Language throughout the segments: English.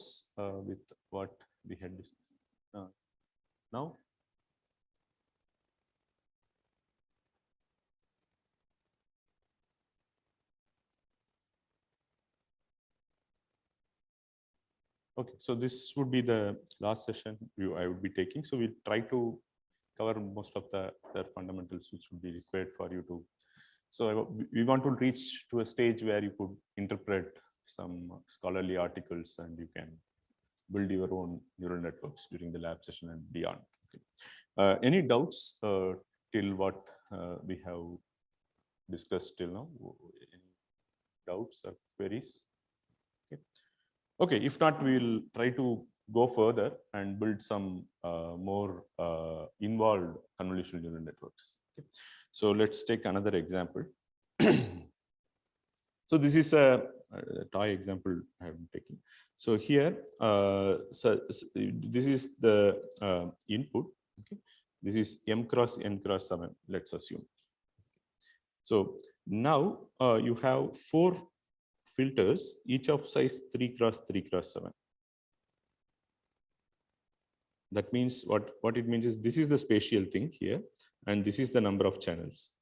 doubts with what we had discussed now? Okay, so this would be the last session I would be taking. So we'll try to cover most of the fundamentals which would be required for you to. So we want to reach to a stage where you could interpret some scholarly articles and you can build your own neural networks during the lab session and beyond. Okay. Any doubts till what we have discussed till now? Any doubts or queries? Okay. Okay, if not, we'll try to go further and build some more involved convolutional neural networks. Okay. So let's take another example. So this is a toy example I have taken. So here, this is the input. Okay. This is m cross n cross 7, let's assume. So now you have 4 filters, each of size 3 cross 3 cross 7. That means what it means is this is the spatial thing here, and this is the number of channels.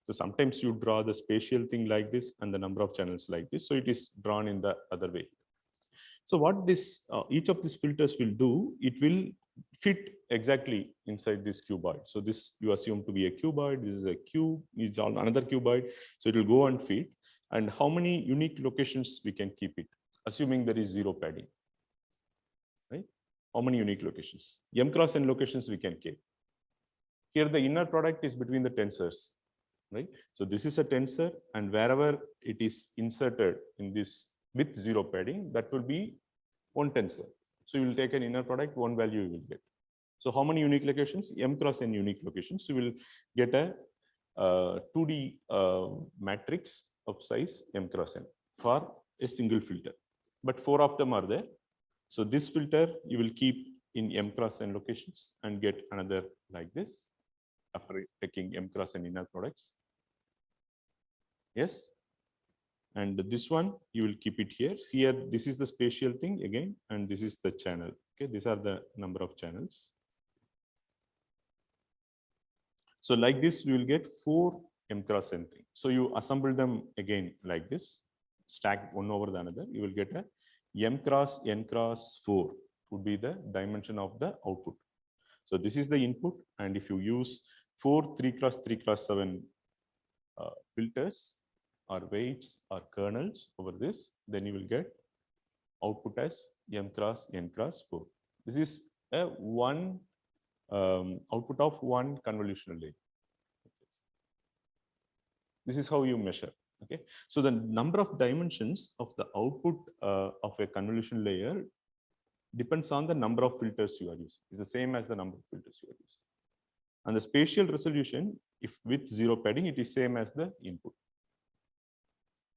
So sometimes you draw the spatial thing like this and the number of channels like this. So it is drawn in the other way. So what this each of these filters will do, it will fit exactly inside this cuboid. So this you assume to be a cuboid. This is a cube. It's on another cuboid. So it will go and fit. And how many unique locations we can keep it, assuming there is 0 padding, right? How many unique locations? M cross n locations we can keep. Here the inner product is between the tensors, right? So this is a tensor, and wherever it is inserted in this with 0 padding, that will be one tensor. So you will take an inner product, one value you will get. So how many unique locations? M cross n unique locations. So you will get a 2D matrix of size m cross n for a single filter, but 4 of them are there. So this filter you will keep in m cross n locations and get another like this after taking m cross n inner products. Yes, and this one you will keep it here. Here this is the spatial thing again, and this is the channel. Okay, these are the number of channels. So like this, we will get 4 m cross n thing. So you assemble them again like this, stack one over the another. You will get a m cross n cross 4 would be the dimension of the output. So this is the input, and if you use 4 3 cross 3 cross 7 filters or weights or kernels over this, then you will get output as m cross n cross 4. This is a output of one convolutional layer. This is how you measure. Okay, so the number of dimensions of the output of a convolution layer depends on the number of filters you are using. It's the same as the number of filters you are using. And the spatial resolution, if with 0 padding, it is same as the input.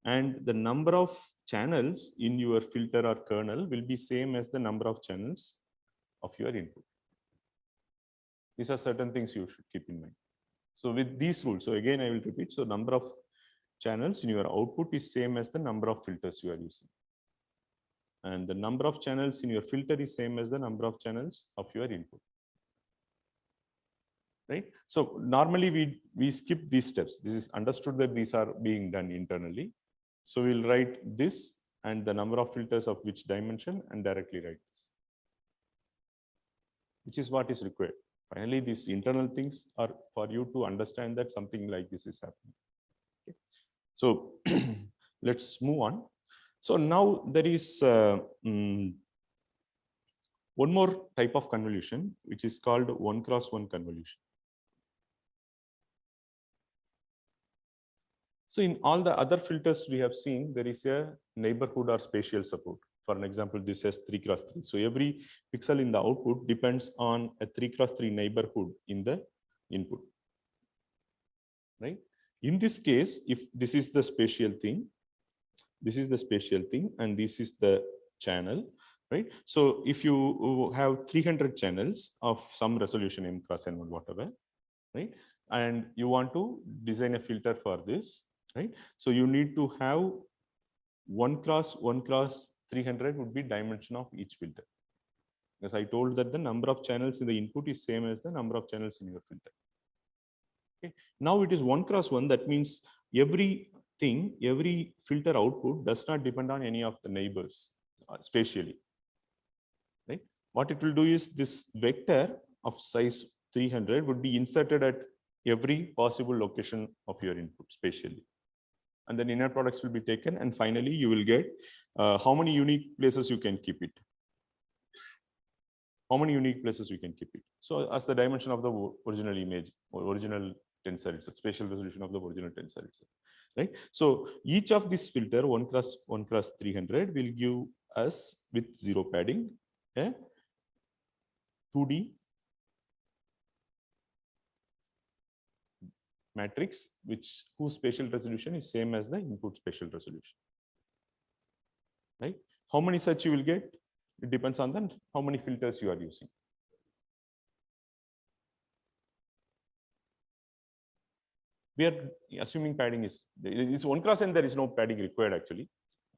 And the number of channels in your filter or kernel will be same as the number of channels of your input. These are certain things you should keep in mind. So with these rules, so again I will repeat, so number of channels in your output is same as the number of filters you are using. And the number of channels in your filter is same as the number of channels of your input. Right? So normally we skip these steps. This is understood that these are being done internally. So we'll write this and the number of filters of which dimension and directly write this, which is what is required. Finally, these internal things are for you to understand that something like this is happening. Okay. So let's move on. So now there is one more type of convolution, which is called 1 cross 1 convolution. So in all the other filters we have seen, there is a neighborhood or spatial support. For an example, this has 3 cross 3. So every pixel in the output depends on a 3 cross 3 neighborhood in the input. Right? In this case, if this is the spatial thing, this is the spatial thing, and this is the channel, right? So if you have 300 channels of some resolution m cross n or whatever, right? And you want to design a filter for this, right? So you need to have 1 cross 300 would be dimension of each filter. Because I told that the number of channels in the input is same as the number of channels in your filter. Okay. Now it is 1 cross 1. That means every filter output does not depend on any of the neighbors spatially. Right? What it will do is this vector of size 300 would be inserted at every possible location of your input spatially. And then inner products will be taken. And finally, you will get how many unique places you can keep it. How many unique places you can keep it. So as the dimension of the original image or original tensor, it's a spatial resolution of the original tensor itself, right? So each of this filter 1 cross 300 will give us with zero padding a 2D matrix whose spatial resolution is same as the input spatial resolution, right? How many such you will get? It depends on then how many filters you are using. We are assuming padding is 1 cross n, there is no padding required actually.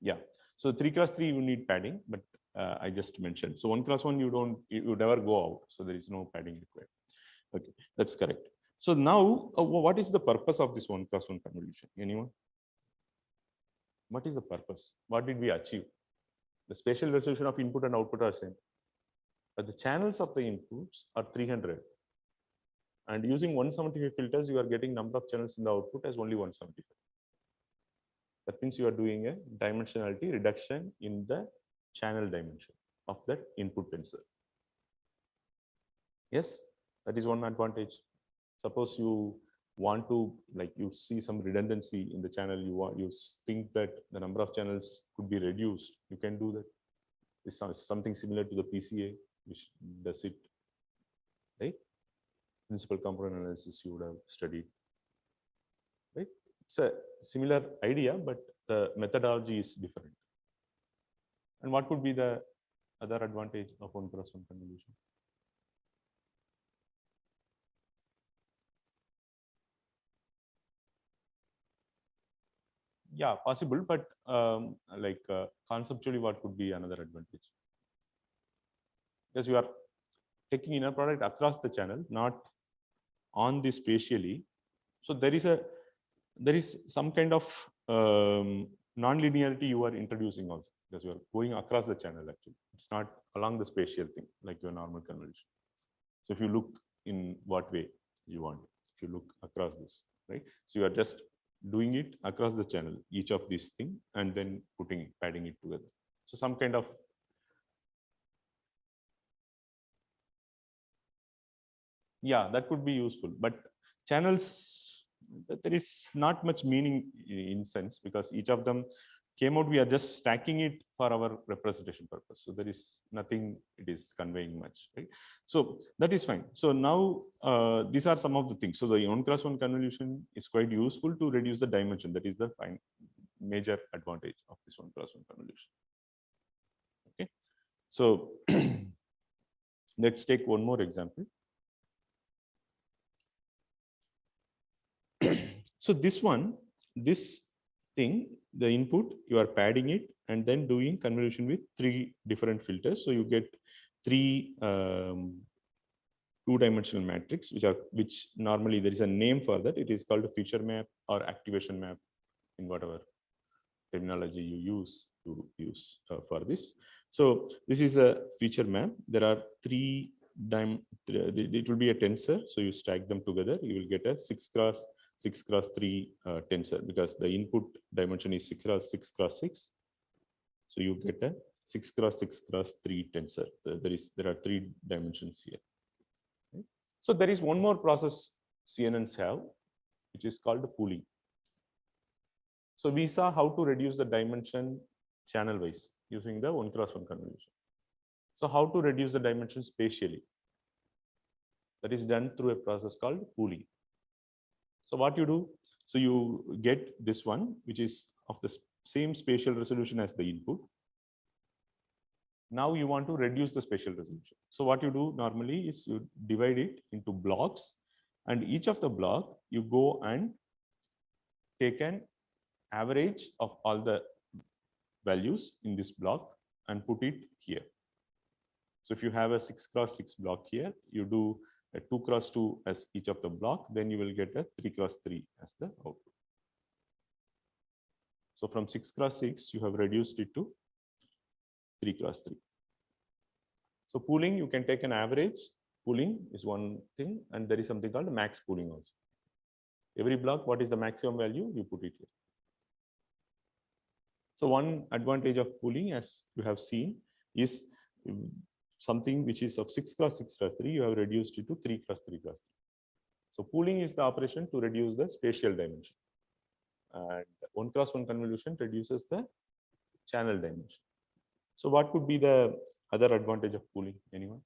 Yeah. So 3 cross 3 you need padding, but I just mentioned. So 1 cross 1 you never go out. So there is no padding required. Okay, that's correct. So now what is the purpose of this 1 cross 1 convolution? Anyone? What is the purpose? What did we achieve? The spatial resolution of input and output are same, but the channels of the inputs are 300. And using 175 filters, you are getting number of channels in the output as only 175. That means you are doing a dimensionality reduction in the channel dimension of that input tensor. Yes, that is one advantage. Suppose you want to, like, you see some redundancy in the channel, you think that the number of channels could be reduced, you can do that. It's something similar to the PCA, which does it, right? Principal component analysis you would have studied, right? It's a similar idea, but the methodology is different. And what could be the other advantage of 1 cross 1 convolution? Yeah, possible, but conceptually, what could be another advantage? Because you are taking inner product across the channel, not on this spatially. So there is some kind of non-linearity you are introducing also, because you are going across the channel actually. It's not along the spatial thing like your normal convolution. So if you look in what way you want, if you look across this, right? So you are just doing it across the channel, each of these thing, and then padding it together. So some kind of, yeah, that could be useful, but channels, there is not much meaning in sense, because each of them came out, we are just stacking it for our representation purpose. So there is nothing it is conveying much, right? So that is fine. So now these are some of the things. So the 1 cross 1 convolution is quite useful to reduce the dimension. That is the major advantage of this 1 cross 1 convolution. Okay. So let's take one more example. So this thing, the input, you are padding it and then doing convolution with 3 different filters. So you get 3 2-dimensional matrix, which normally there is a name for that. It is called a feature map or activation map, in whatever terminology you use for this. So this is a feature map. There are 3 it will be a tensor. So you stack them together, you will get a 6 cross 3 tensor, because the input dimension is 6 cross 6. So you get a 6 cross 3 tensor. There are 3 dimensions here. Okay. So there is one more process CNNs have, which is called pooling. So we saw how to reduce the dimension channel wise using the 1 cross 1 convolution. So how to reduce the dimension spatially? That is done through a process called pooling. So what you do, so you get this one, which is of the same spatial resolution as the input. Now you want to reduce the spatial resolution. So what you do normally is you divide it into blocks, and each of the block you go and take an average of all the values in this block and put it here. So if you have a 6x6 block here, you do a 2x2 as each of the block, then you will get a 3x3 as the output. So from 6x6, you have reduced it to 3x3. So pooling, you can take an average. Pooling is one thing, and there is something called max pooling also. Every block, what is the maximum value? You put it here. So one advantage of pooling, as you have seen, is something which is of 6x6+3, you have reduced it to 3x3+3. So pooling is the operation to reduce the spatial dimension. And 1x1 convolution reduces the channel dimension. So what could be the other advantage of pooling? Anyone?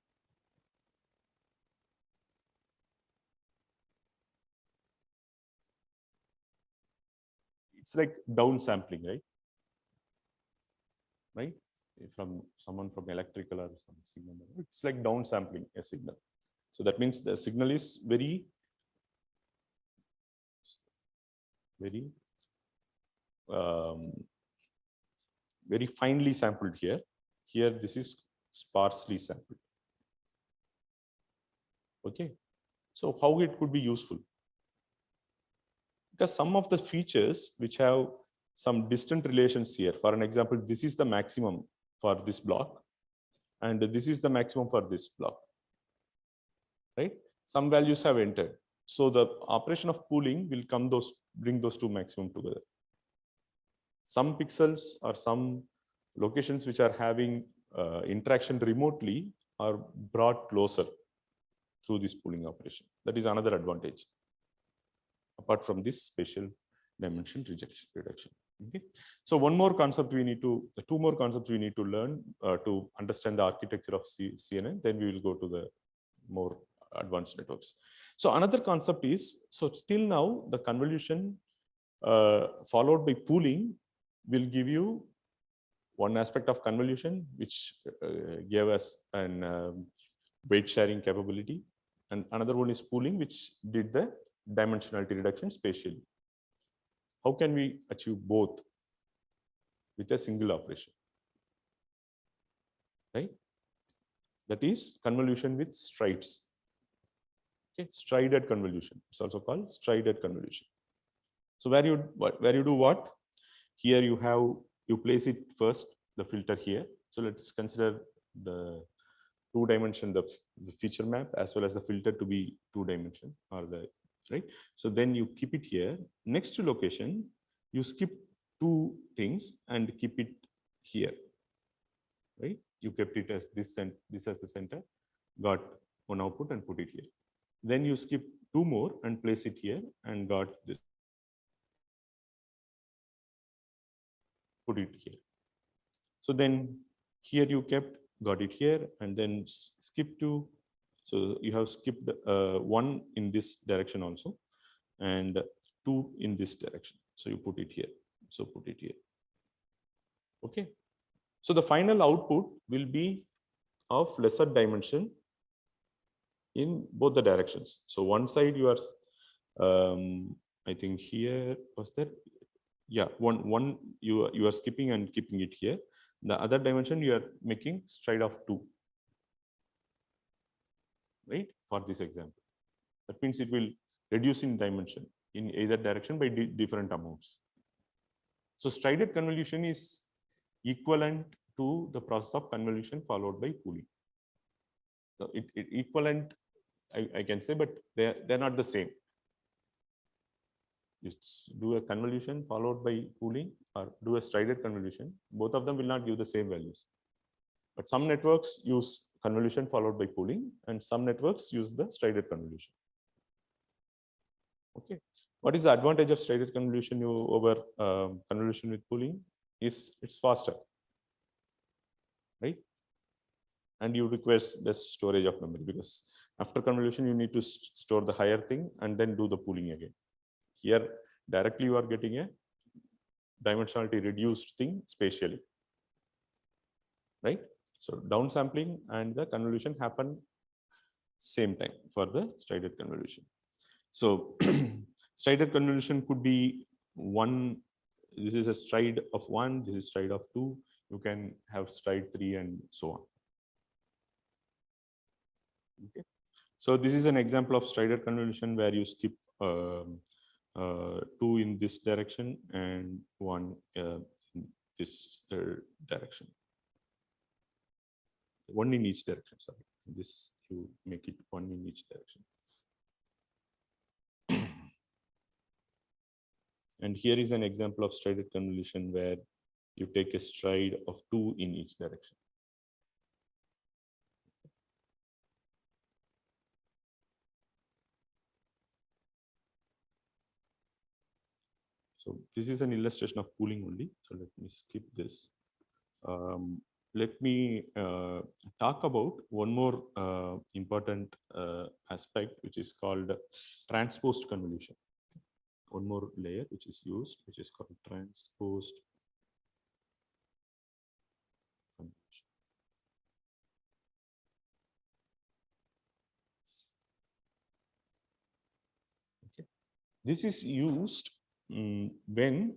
It's like downsampling, right? Right? From someone from electrical or some signal, it's like downsampling a signal. So that means the signal is very finely sampled here. Here, this is sparsely sampled. Okay. So how it could be useful? Because some of the features which have some distant relations here, for an example, this is the maximum for this block, and this is the maximum for this block, right? Some values have entered. So the operation of pooling will bring those two maximum together. Some pixels or some locations which are having interaction remotely are brought closer through this pooling operation. That is another advantage, apart from this spatial dimension reduction. Okay. So two more concepts we need to learn to understand the architecture of CNN. Then we will go to the more advanced networks. So another concept is, so till now the convolution followed by pooling will give you one aspect of convolution, which gave us an weight sharing capability, and another one is pooling, which did the dimensionality reduction spatially. How can we achieve both with a single operation? Right? That is convolution with strides. Okay, strided convolution. It's also called strided convolution. So where you do what? Here you place it first, the filter here. So let's consider the two-dimension, the feature map, as well as the filter to be two-dimension, or the right. So then you keep it here. Next to location, you skip two things and keep it here. Right? You kept it as this and this as the center, got one output and put it here. Then you skip two more and place it here and got this. Put it here. So then here you got it here, and then skip two. So you have skipped one in this direction also, and two in this direction. So you put it here. So put it here. Okay. So the final output will be of lesser dimension in both the directions. So one side you are, I think here was there. Yeah, one you are skipping and keeping it here. The other dimension you are making stride of 2, right? For this example, that means it will reduce in dimension in either direction by different amounts. So strided convolution is equivalent to the process of convolution followed by pooling. So it equivalent, I can say, but they're not the same. You do a convolution followed by pooling or do a strided convolution, both of them will not give the same values. But some networks use convolution followed by pooling, and some networks use the strided convolution. Okay. What is the advantage of strided convolution over convolution with pooling? Is it's faster, right? And you require less storage of memory, because after convolution you need to store the higher thing and then do the pooling again. Here directly you are getting a dimensionality reduced thing spatially, right? So downsampling and the convolution happen same time for the strided convolution. So strided convolution could be one. This is a stride of 1. This is stride of 2. You can have stride 3 and so on. Okay. So this is an example of strider convolution where you skip 2 in this direction and 1 in this direction. 1 in each direction, sorry. This you make it 1 in each direction. And here is an example of strider convolution where you take a stride of 2 in each direction. So this is an illustration of pooling only. So let me skip this. Let me talk about one more important aspect, which is called transposed convolution. One more layer which is used, which is called transposed convolution. Okay. This is used when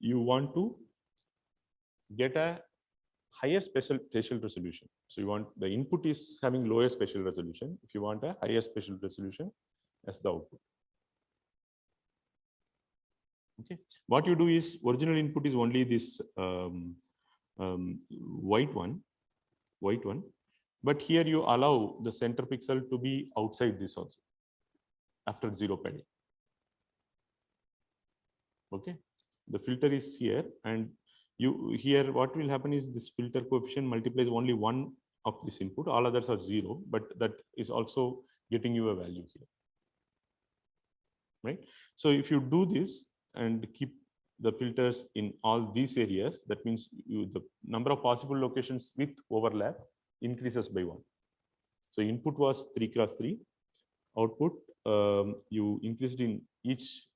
you want to get a higher spatial resolution. So you want the input is having lower spatial resolution. If you want a higher spatial resolution as the output. Okay. What you do is original input is only this white one, but here you allow the center pixel to be outside this also after 0 padding. Okay, the filter is here, and you here what will happen is this filter coefficient multiplies only one of this input, all others are 0, but that is also getting you a value here, right? So if you do this and keep the filters in all these areas, that means the number of possible locations with overlap increases by 1. So input was 3 × 3, output you increased in each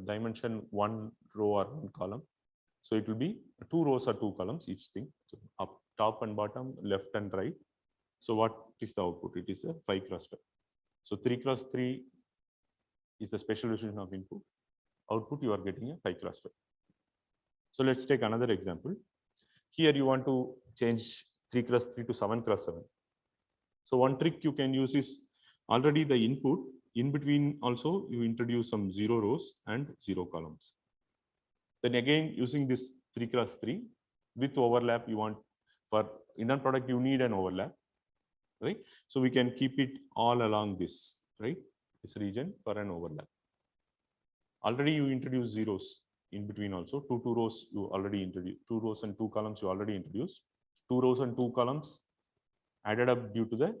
dimension 1 row or 1 column. So it will be 2 rows or 2 columns each thing. So up, top and bottom, left and right. So what is the output? It is a 5 × 5. So 3 × 3 is the spatial resolution of input. Output you are getting a 5 × 5. So let's take another example. Here you want to change 3 × 3 to 7 × 7. So one trick you can use is already the input, in between also you introduce some 0 rows and 0 columns. Then again using this 3 × 3 with overlap, you want for inner product you need an overlap, right? So we can keep it all along this, right? This region for an overlap. Already you introduce zeros in between also. 2 rows you already introduced, 2 rows and 2 columns you already introduced. 2 rows and 2 columns added up due to the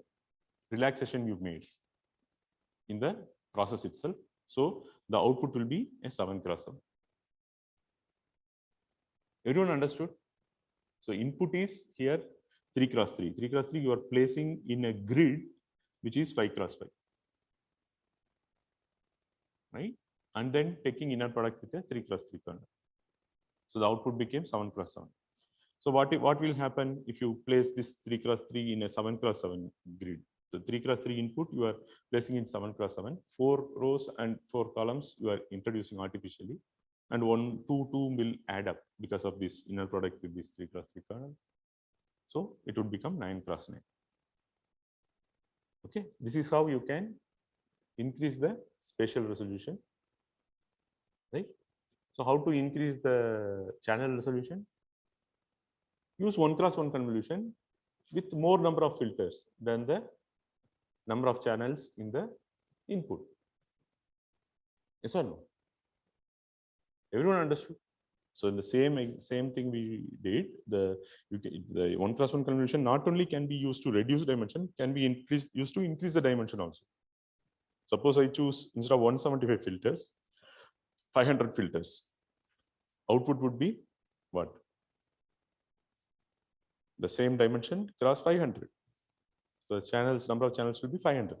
relaxation you've made in the process itself. So the output will be a 7 × 7. Everyone understood? So input is here 3 × 3. 3 × 3 you are placing in a grid which is 5 × 5. Right? And then taking inner product with a 3 × 3 kernel. So the output became 7 × 7. So what will happen if you place this 3 × 3 in a 7 × 7 grid? The 3 × 3 input you are placing in 7 × 7. 4 rows and 4 columns you are introducing artificially, and 1, 2 will add up because of this inner product with this 3 × 3 kernel. So it would become 9 × 9. Okay, this is how you can increase the spatial resolution, right? So how to increase the channel resolution? Use 1 × 1 convolution with more number of filters than the number of channels in the input. Yes or no? Everyone understood? So the same thing we did. The 1 × 1 convolution not only can be used to reduce dimension, can be used to increase the dimension also. Suppose I choose instead of 175 filters, 500 filters. Output would be what? The same dimension cross 500. So the channels, number of channels will be 500.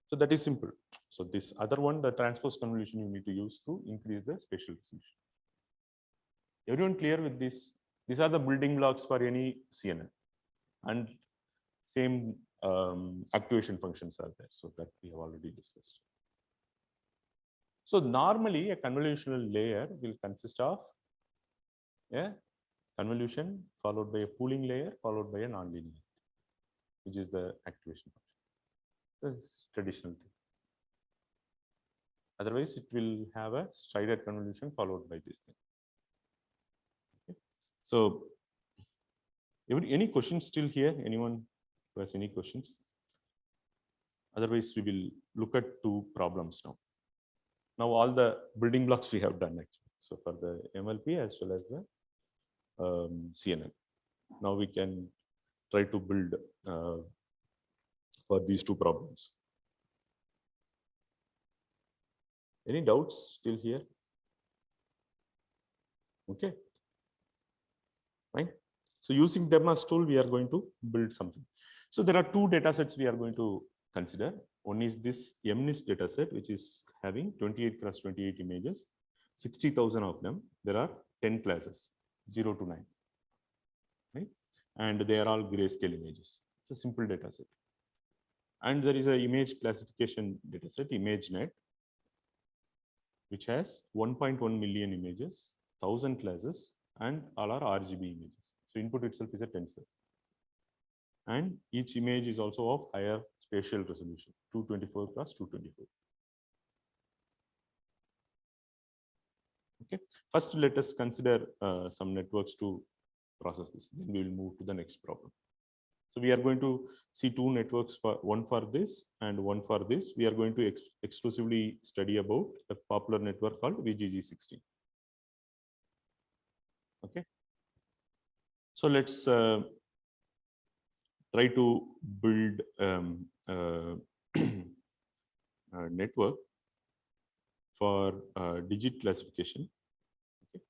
So that is simple. So this other one, the transpose convolution, you need to use to increase the spatial resolution. Everyone clear with this? These are the building blocks for any CNN, and same actuation functions are there. So that we have already discussed. So normally a convolutional layer will consist of a convolution followed by a pooling layer followed by a nonlinear, which is the activation function. This is traditional thing. Otherwise, it will have a strided convolution followed by this thing. Okay. So, any questions still here? Anyone who has any questions? Otherwise, we will look at two problems now. Now, all the building blocks we have done actually. So, for the MLP as well as the CNN. Now we can try to build for these two problems. Any doubts still here? Okay. Fine. So using DEMAS tool, we are going to build something. So there are two data sets we are going to consider. One is this MNIST data set, which is having 28 cross 28 images, 60,000 of them. There are 10 classes, 0 to 9. Right? And they are all grayscale images. It's a simple data set. And there is an image classification data set, ImageNet, which has 1.1 million images, 1,000 classes, and all are RGB images. So input itself is a tensor. And each image is also of higher spatial resolution, 224 cross 224. Okay. First, let us consider some networks to process this. Then we will move to the next problem. So we are going to see two networks, one for this and one for this. We are going to exclusively study about a popular network called VGG16. Okay. So let's try to build a network for digit classification. Okay.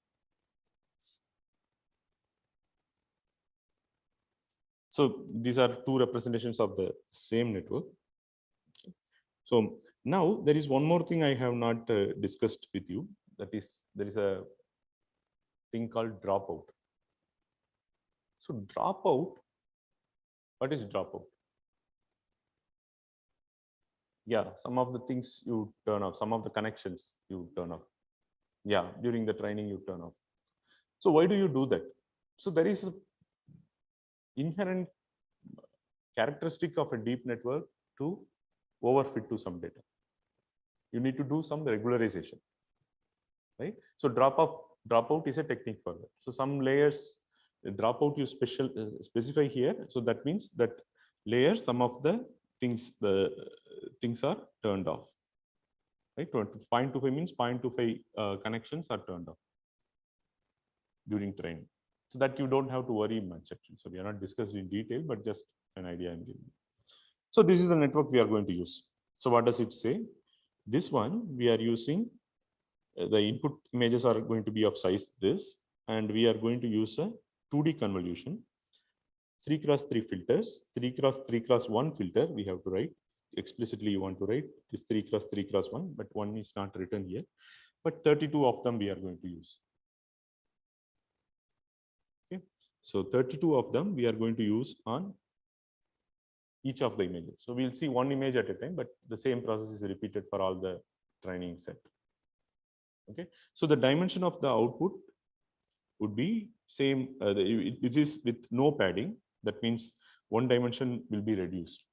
So these are two representations of the same network. Okay. So now there is one more thing I have not discussed with you. That is, there is a thing called dropout. So dropout, what is dropout? Yeah, some of the things you turn off, some of the connections you turn off. Yeah, during the training you turn off. So why do you do that? So there is an inherent characteristic of a deep network to overfit to some data. You need to do some regularization, right? So dropout is a technique for that. So some layers, dropout you specify here. So that means that layers, some of the things are turned off, right? 0.25 means 0.25 connections are turned off during training, so that you don't have to worry much actually. So we are not discussed in detail, but just an idea I'm giving. So this is the network we are going to use. So what does it say? This one we are using, the input images are going to be of size this, and we are going to use a 2D convolution, 3 cross 3 filters, 3 cross 3 cross 1 filter. We have to write explicitly. You want to write this 3 cross 3 cross 1, but 1 is not written here. But 32 of them we are going to use. Okay, so 32 of them we are going to use on each of the images. So we'll see one image at a time, but the same process is repeated for all the training set. Okay, so the dimension of the output would be same. This is with no padding. That means one dimension will be reduced.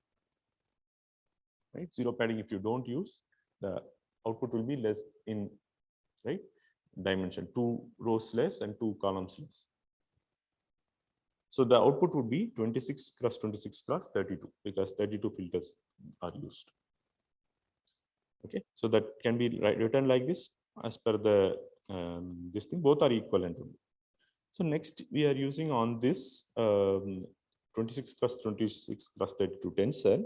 Right, zero padding. If you don't use, the output will be less in, right, dimension, 2 rows less and 2 columns less. So the output would be 26 cross 26 cross 32 because 32 filters are used. Okay, so that can be written like this as per the this thing. Both are equivalent. So next we are using on this 26 cross 26 cross 32 tensor,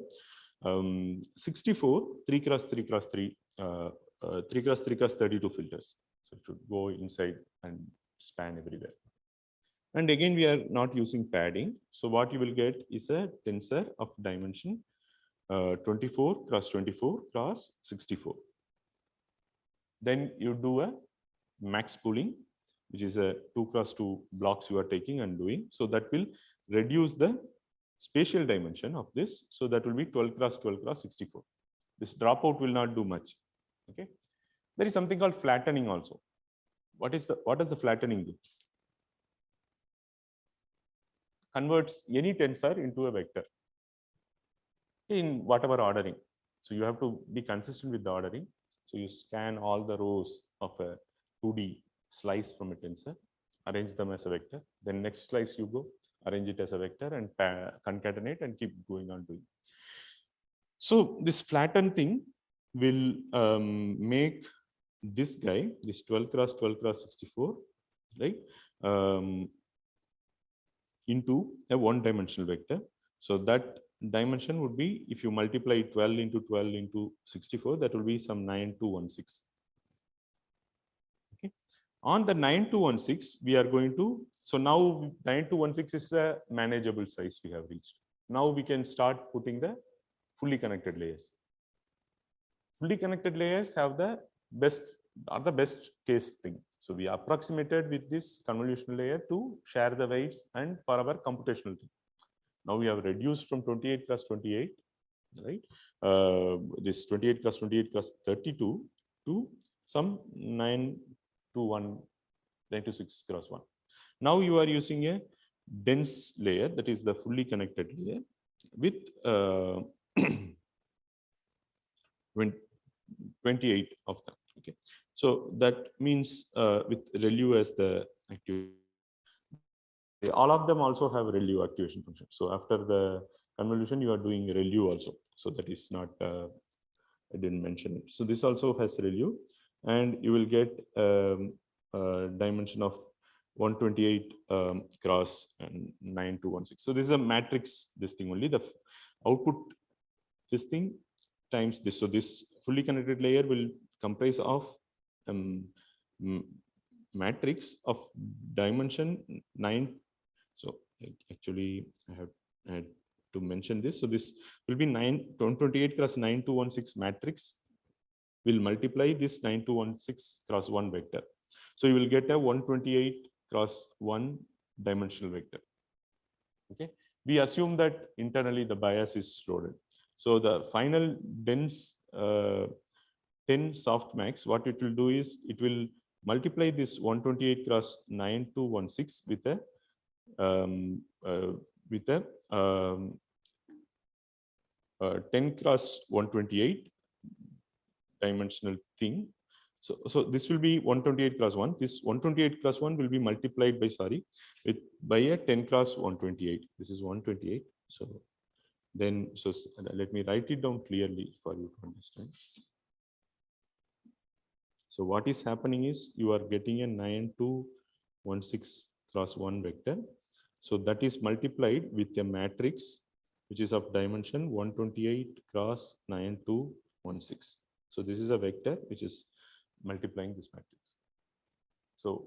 64 3 cross 3 cross 3 3 cross 3 cross 32 filters. So it should go inside and span everywhere. And again, we are not using padding. So what you will get is a tensor of dimension 24 cross 24 cross 64. Then you do a max pooling, which is a 2 cross 2 blocks you are taking and doing. So that will reduce the spatial dimension of this. So that will be 12 cross 12 cross 64. This dropout will not do much. Okay. There is something called flattening also. What does the flattening do? converts any tensor into a vector in whatever ordering. So you have to be consistent with the ordering. So you scan all the rows of a 2D slice from a tensor, arrange them as a vector. Then next slice you go, arrange it as a vector and concatenate and keep going on doing. So this flatten thing will make this guy, this 12 cross 12 cross 64, right, into a one-dimensional vector. So that dimension would be, if you multiply 12 into 12 into 64, that will be some 9216. Okay. On the 9216, we are going to, so now 9216 is a manageable size we have reached. Now we can start putting the fully connected layers. Fully connected layers have the best case thing. So we approximated with this convolutional layer to share the weights and for our computational thing. Now we have reduced from 28 plus 28, right? This 28 plus 28 plus 32 to some 9 to 1, 9 to 6 cross 1. Now you are using a dense layer, that is the fully connected layer, with 28 of them. Okay, so that means with ReLU as the activation, all of them also have ReLU activation function. So after the convolution, you are doing ReLU also. So that is not, I didn't mention it. So this also has ReLU, and you will get a dimension of 128 cross and 9216. So this is a matrix, this thing only, the output, this thing times this. So this fully connected layer will comprise of matrix of dimension 9. So actually I had to mention this. So this will be 128 cross 9216 matrix will multiply this 9216 cross 1 vector. So you will get a 128 cross 1 dimensional vector. Okay, we assume that internally the bias is loaded. So the final dense 10 softmax, what it will do is it will multiply this 128 cross 9216 with a 10 cross 128 dimensional thing. So this will be 128 cross 1. This 128 cross 1 will be multiplied by a 10 cross 128. This is 128. So then, so let me write it down clearly for you to understand. So what is happening is you are getting a 9216 cross 1 vector. So that is multiplied with a matrix which is of dimension 128 cross 9216. So this is a vector which is multiplying this matrix. So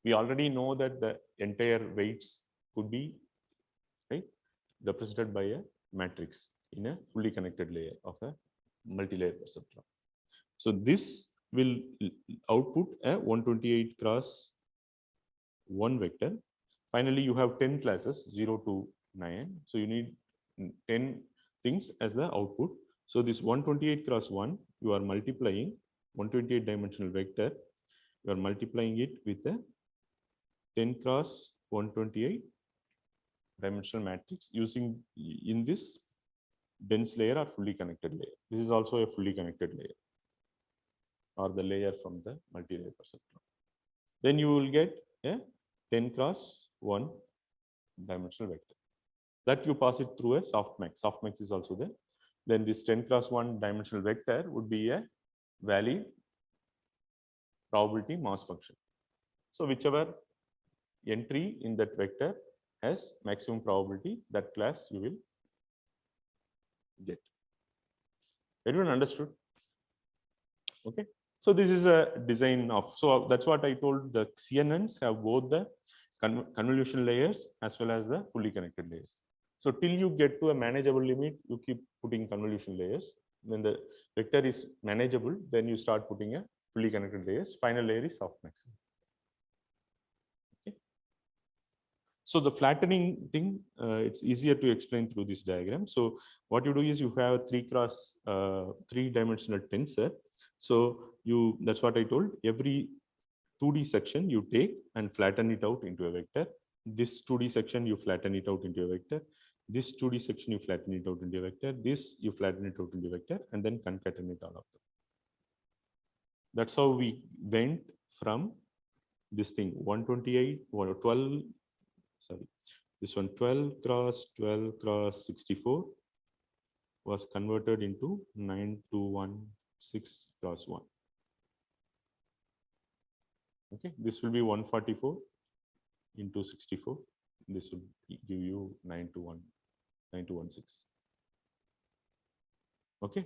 we already know that the entire weights could be, right, represented by a matrix in a fully connected layer of a multi-layer perceptron. So this will output a 128 cross 1 vector. Finally, you have 10 classes, 0 to 9. So you need 10 things as the output. So this 128 cross 1, you are multiplying 128 dimensional vector. You are multiplying it with a 10 cross 128 dimensional matrix using in this dense layer or fully connected layer. This is also a fully connected layer, or the layer from the multi-layer perceptron. Then you will get a 10 cross 1 dimensional vector. That you pass it through a softmax. Softmax is also there. Then this 10 cross 1 dimensional vector would be a valid probability mass function. So whichever entry in that vector has maximum probability, that class you will get. Everyone understood? Okay. So this is a design of, so that's what I told, the CNNs have both the convolution layers as well as the fully connected layers. So till you get to a manageable limit, you keep putting convolution layers. When the vector is manageable, then you start putting a fully connected layers. Final layer is softmax. Okay. So the flattening thing, it's easier to explain through this diagram. So what you do is you have a 3-dimensional tensor. So that's what I told. Every 2D section you take and flatten it out into a vector. This 2D section, you flatten it out into a vector. This 2D section, you flatten it out into a vector. This, you flatten it out into a vector, and then concatenate all of them. That's how we went from this thing 128 or 12, sorry, this one 12 cross 12 cross 64 was converted into 9216 cross 1. Okay, this will be 144 into 64. This will give you 9216. Okay.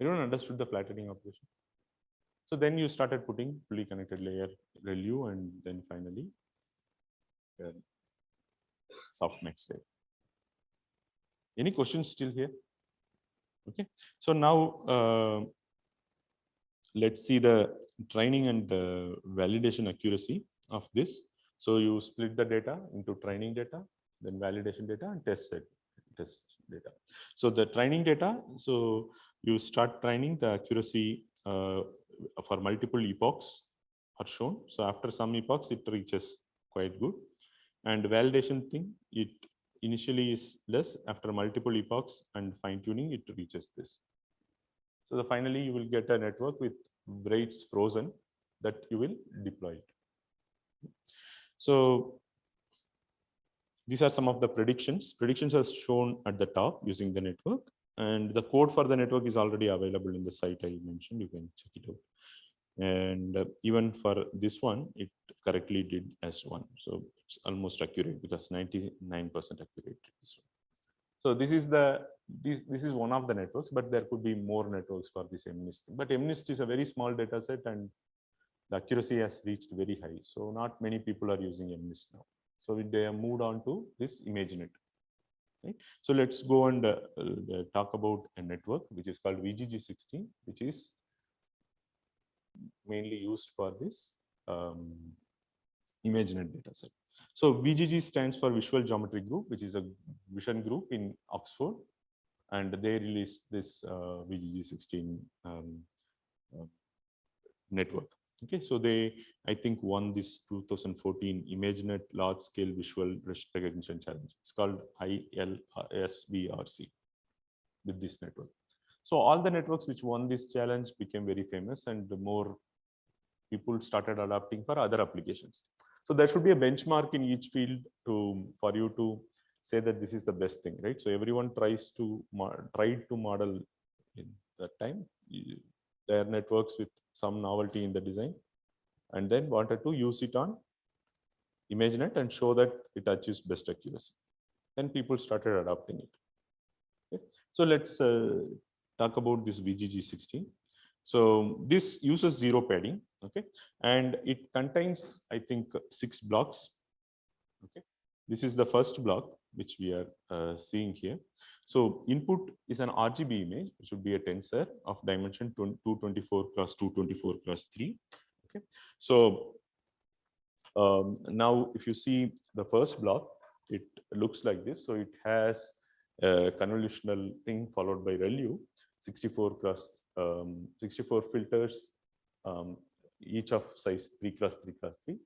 Everyone understood the flattening operation? So then you started putting fully connected layer ReLU, and then finally softmax layer. Any questions still here? Okay. So now let's see the training and validation accuracy of this. So you split the data into training data, then validation data, and test data. So the training data, so you start training, the accuracy for multiple epochs are shown. So after some epochs, it reaches quite good. And validation thing, it initially is less. After multiple epochs and fine tuning, it reaches this. So finally, you will get a network with weights frozen that you will deploy it. So these are some of the predictions. Predictions are shown at the top using the network, and the code for the network is already available in the site I mentioned. You can check it out. And even for this one, it correctly did S1. So it's almost accurate because 99% accurate. So this is one of the networks, but there could be more networks for this MNIST thing. But MNIST is a very small data set, and the accuracy has reached very high. So not many people are using MNIST now. So they have moved on to this ImageNet. Right? So let's go and talk about a network which is called VGG16, which is mainly used for this ImageNet data set. So VGG stands for Visual Geometry Group, which is a vision group in Oxford, and they released this VGG16 network. Okay, so they, I think, won this 2014 ImageNet Large Scale Visual Recognition Challenge. It's called ILSVRC with this network. So all the networks which won this challenge became very famous, and more people started adopting for other applications. So there should be a benchmark in each field for you to say that this is the best thing, right? So everyone tried to model in that time their networks with some novelty in the design, and then wanted to use it on ImageNet and show that it achieves best accuracy. Then people started adopting it. Okay. So let's talk about this VGG16. So this uses zero padding, okay, and it contains, I think, 6 blocks. Okay, this is the first block which we are seeing here. So input is an RGB image. It should be a tensor of dimension 224 cross 224 cross 3. Okay, so now if you see the first block, it looks like this. So it has a convolutional thing followed by ReLU. 64 cross 64 filters, each of size 3 cross 3 cross 3.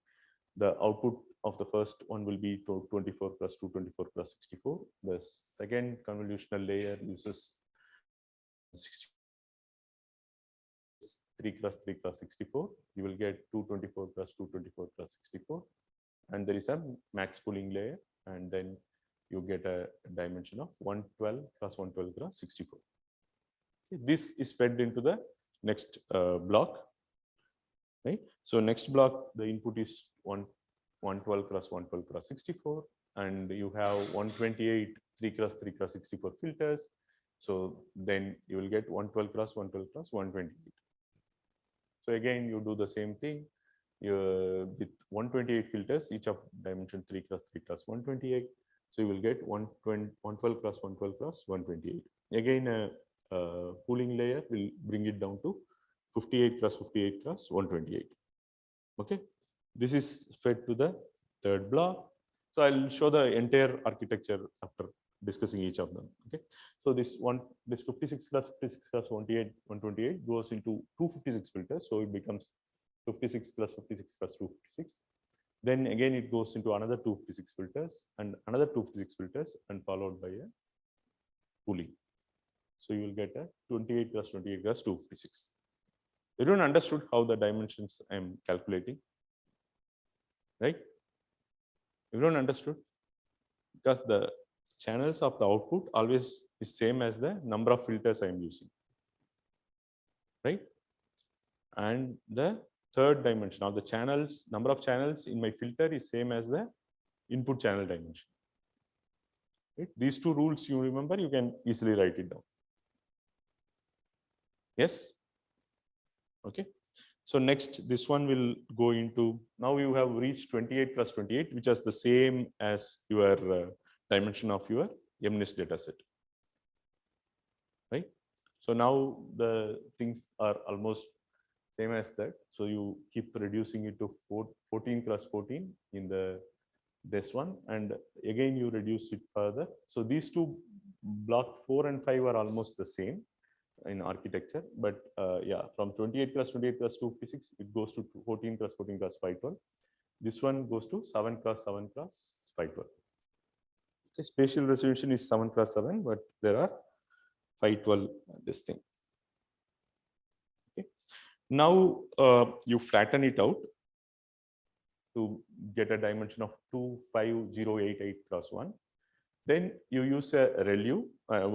The output of the first one will be 24 plus 224 plus 64. The second convolutional layer uses 3 cross 3 cross 64. You will get 224 plus 224 plus 64. And there is a max pooling layer, and then you get a dimension of 112 plus 112 cross 64. This is fed into the next block, right? So next block, the input is 112 cross 112 cross 64, and you have 128 3 cross 3 cross 64 filters. So then you will get 112 cross 112 cross 128. So again, you do the same thing with 128 filters, each of dimension 3 cross 3 cross 128. So you will get 112 cross 112 cross 128. Again, pooling layer will bring it down to 58 cross 58 cross 128. Okay, this is fed to the third block. So I'll show the entire architecture after discussing each of them. Okay, so this 56 cross 128 goes into 256 filters, so it becomes 56 plus 56 plus 256. Then again, it goes into another 256 filters and another 256 filters and followed by a pooling. So you will get a 28 plus 28 plus 256. Everyone understood how the dimensions I'm calculating, right? Everyone understood? Because the channels of the output always is same as the number of filters I'm using, right? And the third dimension of the channels, number of channels in my filter is same as the input channel dimension. Right? These two rules you remember, you can easily write it down. Yes? Okay. So next, this one will go into, now you have reached 28 plus 28, which is the same as your dimension of your MNIST data set. Right? So now the things are almost same as that. So you keep reducing it to 14 plus 14 in this one, and again you reduce it further. So these two, block 4 and 5, are almost the same in architecture, but yeah, from 28 plus 28 plus 256, it goes to 14 plus 14 plus 512. This one goes to 7 plus 7 plus 512. Okay, spatial resolution is 7 plus 7, but there are 512 this thing. Okay. Now you flatten it out to get a dimension of 25088 plus 1. Then you use a ReLU,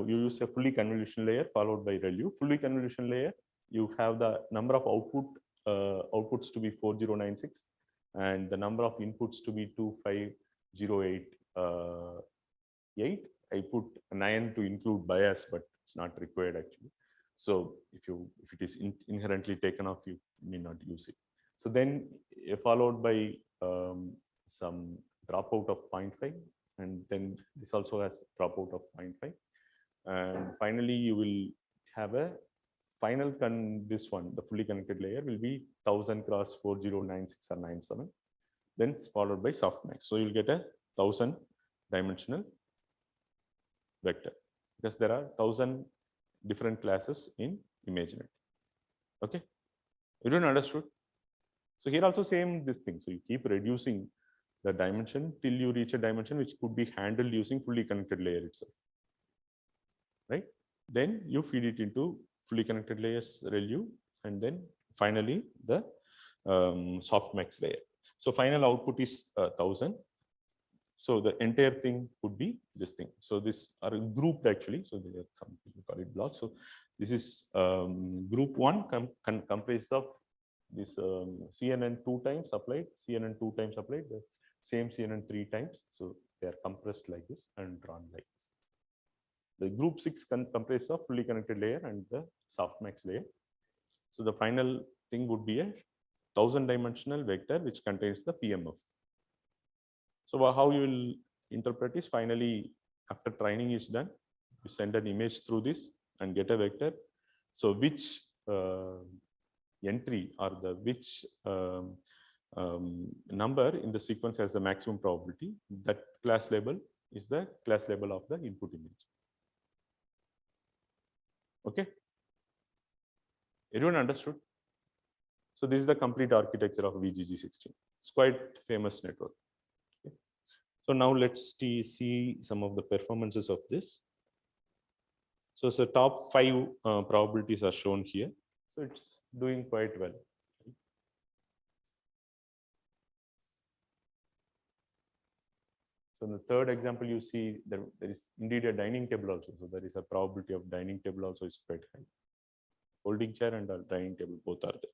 you use a fully convolution layer followed by ReLU. Fully convolution layer, you have the number of outputs to be 4096 and the number of inputs to be 25088. I put 9 to include bias, but it's not required actually. So if it is inherently taken off, you may not use it. So then followed by some dropout of 0.5. And then this also has dropout of 0.5. And finally, you will have a final this one, the fully connected layer will be 1000 cross 4096 or 97. Then it's followed by softmax. So you'll get a 1000 dimensional vector because there are 1000 different classes in ImageNet. Okay, everyone understood? So here also same this thing. So you keep reducing the dimension till you reach a dimension which could be handled using fully connected layer itself, right? Then you feed it into fully connected layers ReLU, and then finally the softmax layer. So final output is 1000. So the entire thing would be this thing. So this are grouped actually. So there are some people call it blocks. So this is group 1 comprised of this CNN 2 times applied, CNN 2 times applied, the same CNN 3 times. So they are compressed like this and drawn like this. The group 6 comprises of fully connected layer and the softmax layer. So the final thing would be a 1000 dimensional vector which contains the PMF. So how you will interpret is finally after training is done, you send an image through this and get a vector. So which entry or the which number in the sequence has the maximum probability, that class label is the class label of the input image. Okay, everyone understood? So this is the complete architecture of VGG16. It's quite famous network. Okay. So now let's see some of the performances of this. So the top 5 probabilities are shown here. So it's doing quite well. So in the third example, you see there is indeed a dining table also. So there is a probability of dining table also is quite high. Folding chair and a dining table both are there.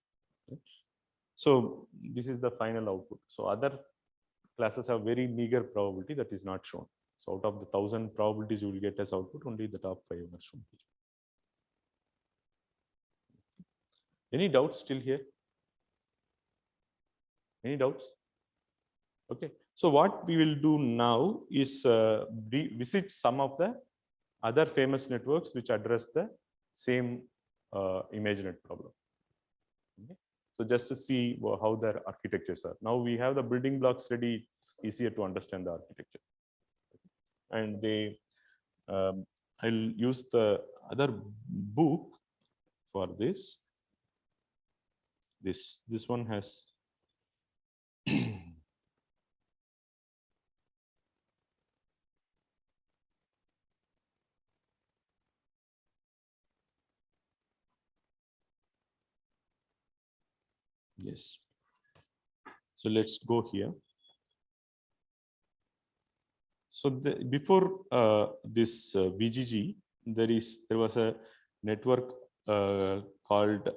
Okay. So this is the final output. So other classes have very meager probability that is not shown. So out of the 1000 probabilities you will get as output, only the top 5 are shown here. Any doubts still here? Any doubts? Okay. So what we will do now is visit some of the other famous networks which address the same ImageNet problem. Okay. So just to see how their architectures are. Now we have the building blocks ready. It's easier to understand the architecture. And I'll use the other book for this. This one has Yes. So let's go here. So before this VGG, there was a network called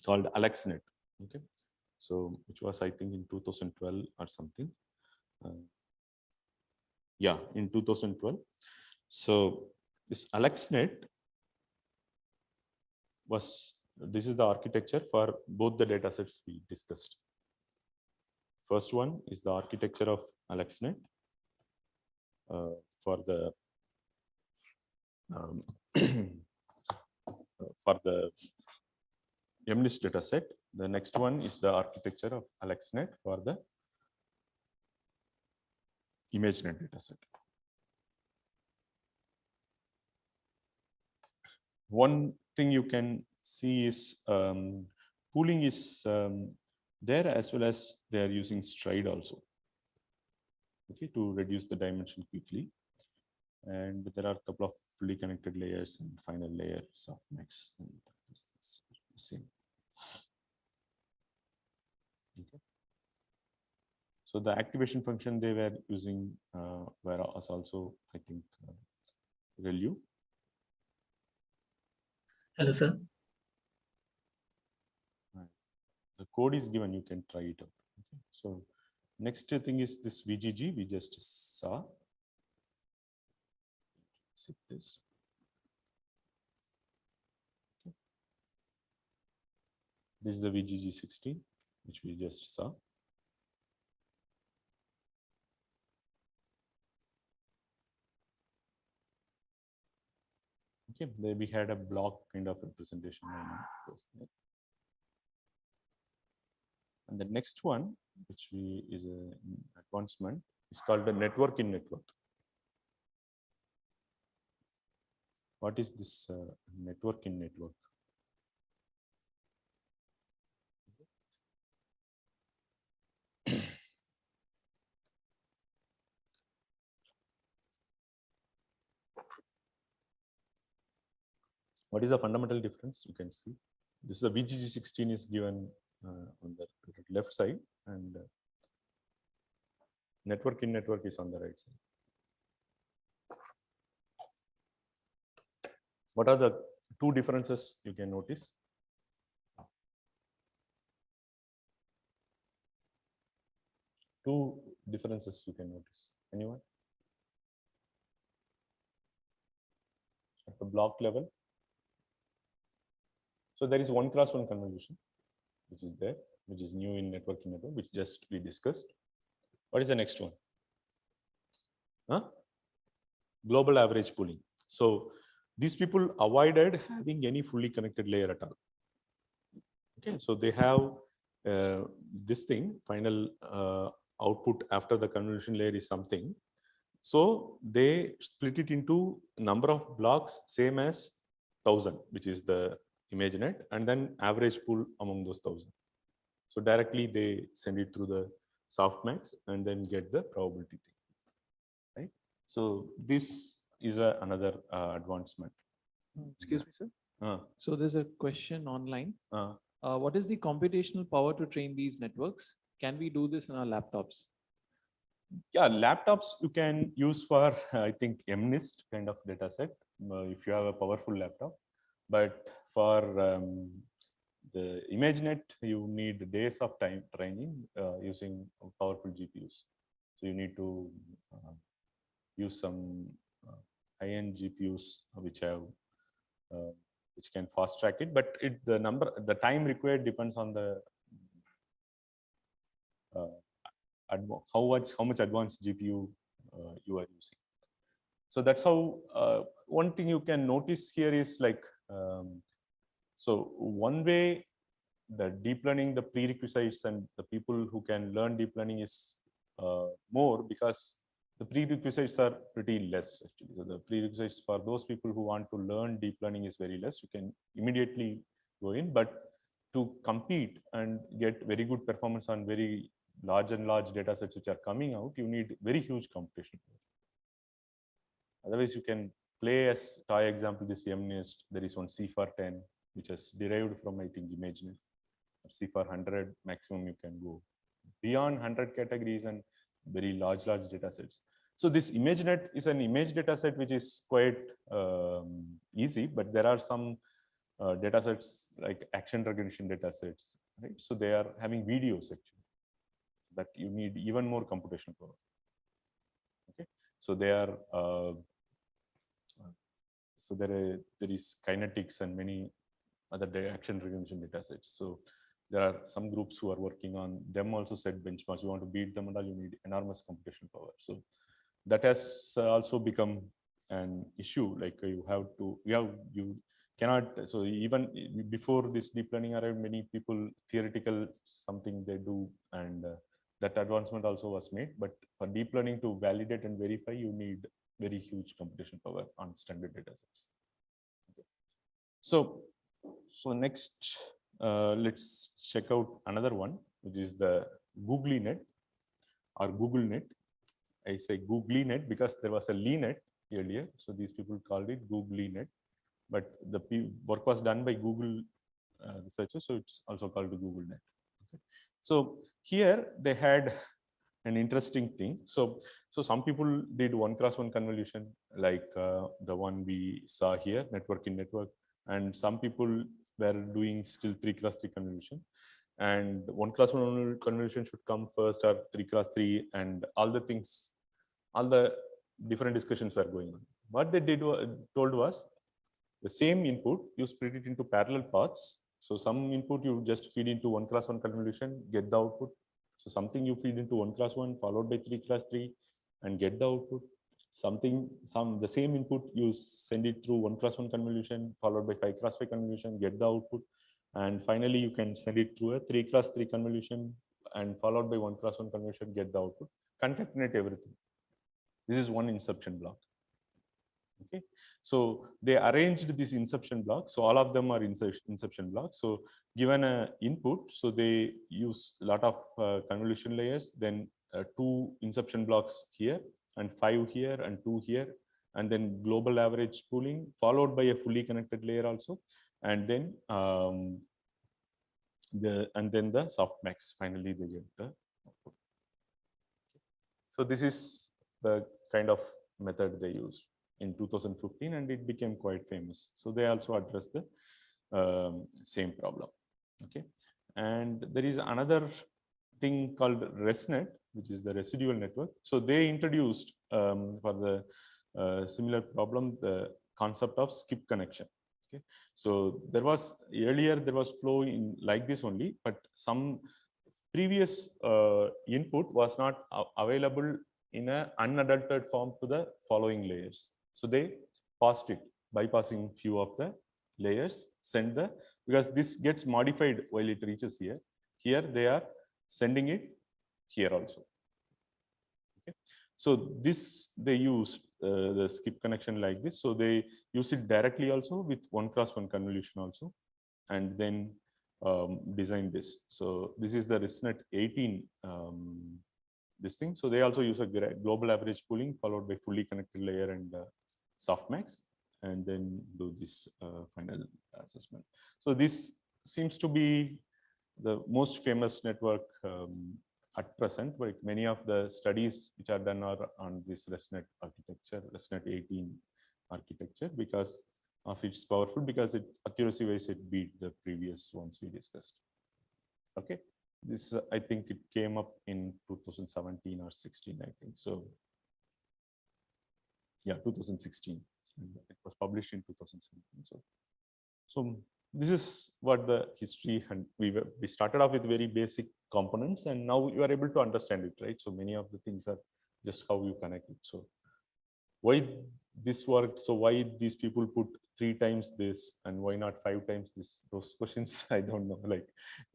AlexNet. Okay, so which was, I think, in 2012 or something. Yeah, in 2012. So this AlexNet this is the architecture for both the data sets we discussed. First one is the architecture of AlexNet for the for the MNIST data set. The next one is the architecture of AlexNet for the ImageNet data set. One thing you can see is pooling is there, as well as they are using stride also, okay, to reduce the dimension quickly. And there are a couple of fully connected layers and final layers of mix. Same. Okay. So the activation function they were using was also, I think, ReLU. Hello, sir. The code is given, you can try it out. Okay. So next thing is this VGG we just saw. See this. Okay. This is the VGG 16, which we just saw. Okay, there we had a block kind of representation. And the next one, which is an advancement, is called the network in network. What is this network in network? What is the fundamental difference? You can see this is a VGG 16 is given on the left side, and network in network is on the right side. What are the two differences you can notice? Two differences you can notice. Anyone? At the block level. So there is 1x1 convolution, which is there, which is new in networking network, which just we discussed. What is the next one? Huh? Global average pooling. So these people avoided having any fully connected layer at all. Okay, so they have this thing, final output after the convolution layer is something. So they split it into number of blocks, same as 1000, which is the ImageNet, and then average pool among those 1000. So directly they send it through the softmax and then get the probability thing, right? So this is another advancement. Excuse me, sir. So there's a question online. What is the computational power to train these networks? Can we do this on our laptops? Yeah, laptops you can use for, I think, MNIST kind of data set if you have a powerful laptop. But for the ImageNet, you need days of time training using powerful GPUs. So you need to use some high-end GPUs which can fast track it. But the time required depends on the how much advanced GPU you are using. So that's how one thing you can notice here is like, so one way the deep learning, the prerequisites and the people who can learn deep learning is more, because the prerequisites are pretty less actually. So the prerequisites for those people who want to learn deep learning is very less. You can immediately go in, but to compete and get very good performance on very large data sets which are coming out, you need very huge computation. Otherwise, you can play as toy example, this MNIST. There is one C for 10, which is derived from, I think, ImageNet. See, for 100 maximum you can go. Beyond 100 categories and very large data sets. So this ImageNet is an image data set which is quite easy, but there are some data sets like action recognition data sets, right? So they are having videos actually that you need even more computational power. Okay, so they are there is kinetics and many other action recognition data sets. So there are some groups who are working on them also set benchmarks. You want to beat them and all, you need enormous computational power. So that has also become an issue. Like you cannot. So even before this deep learning arrived, many people theoretical something they do, and that advancement also was made. But for deep learning to validate and verify, you need very huge computational power on standard data sets. Okay. So next, let's check out another one, which is the Googly Net or Google Net. I say Googly Net because there was a LeNet earlier. So these people called it Googly Net, but the work was done by Google researchers. So it's also called the Google Net. Okay. So here they had an interesting thing. So some people did 1x1 convolution, like the one we saw here, network in network, and some people were doing still 3x3 convolution. And 1x1 convolution should come first, or 3x3, and all the different discussions were going on. What they told was the same input, you split it into parallel paths. So some input you just feed into 1x1 convolution, get the output. So something you feed into 1x1 followed by 3x3 and get the output. The same input you send it through 1x1 convolution followed by 5x5 convolution, get the output. And finally, you can send it through a 3x3 convolution and followed by 1x1 convolution, get the output. Concatenate everything. This is one inception block. Okay, so they arranged this inception block. So all of them are inception blocks. So given an input, so they use a lot of convolution layers, then 2 inception blocks here, and 5 here, and 2 here, and then global average pooling, followed by a fully connected layer also, and then the softmax. Finally, they get the output. So this is the kind of method they used in 2015, and it became quite famous. So they also addressed the same problem. Okay, and there is another thing called ResNet, which is the residual network. So they introduced for the similar problem the concept of skip connection. Okay, so earlier there was flow in like this only, but some previous input was not available in an unadulterated form to the following layers. So they passed it, bypassing few of the layers, because this gets modified while it reaches here. Here they are sending it here also. Okay. So this they use the skip connection like this. So they use it directly also with 1x1 convolution also, and then design this. So this is the ResNet 18 this thing. So they also use a global average pooling followed by fully connected layer and softmax, and then do this final assessment. So this seems to be the most famous network at present. But many of the studies which are done are on this ResNet architecture, ResNet 18 architecture, because of its powerful, because it accuracy wise it beat the previous ones we discussed. Okay, this I think it came up in 2017 or 16, I think. So yeah, 2016. It was published in 2017. So this is what the history, and we started off with very basic components, and now you are able to understand it, right? So many of the things are just how you connect it. So why this worked? So why these people put 3 times this, and why not 5 times this? Those questions I don't know. Like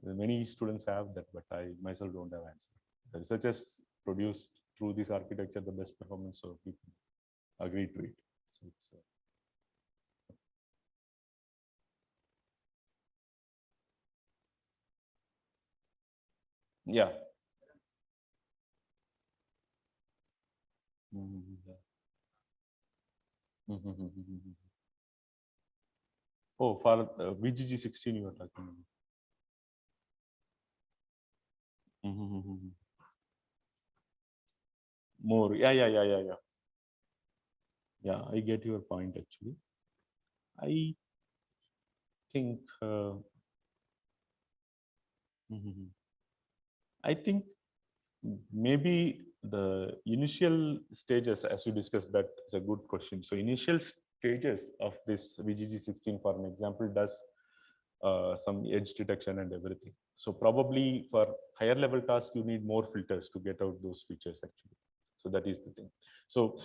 many students have that, but I myself don't have answer. The researchers produced through this architecture the best performance, so people agree to it. So it's yeah. Oh, for VGG16 you are talking about. More. Yeah. Yeah, I get your point actually. I think I think maybe the initial stages, as you discussed, that is a good question. So initial stages of this VGG16, for an example, does some edge detection and everything. So probably for higher level tasks, you need more filters to get out those features actually. So that is the thing. So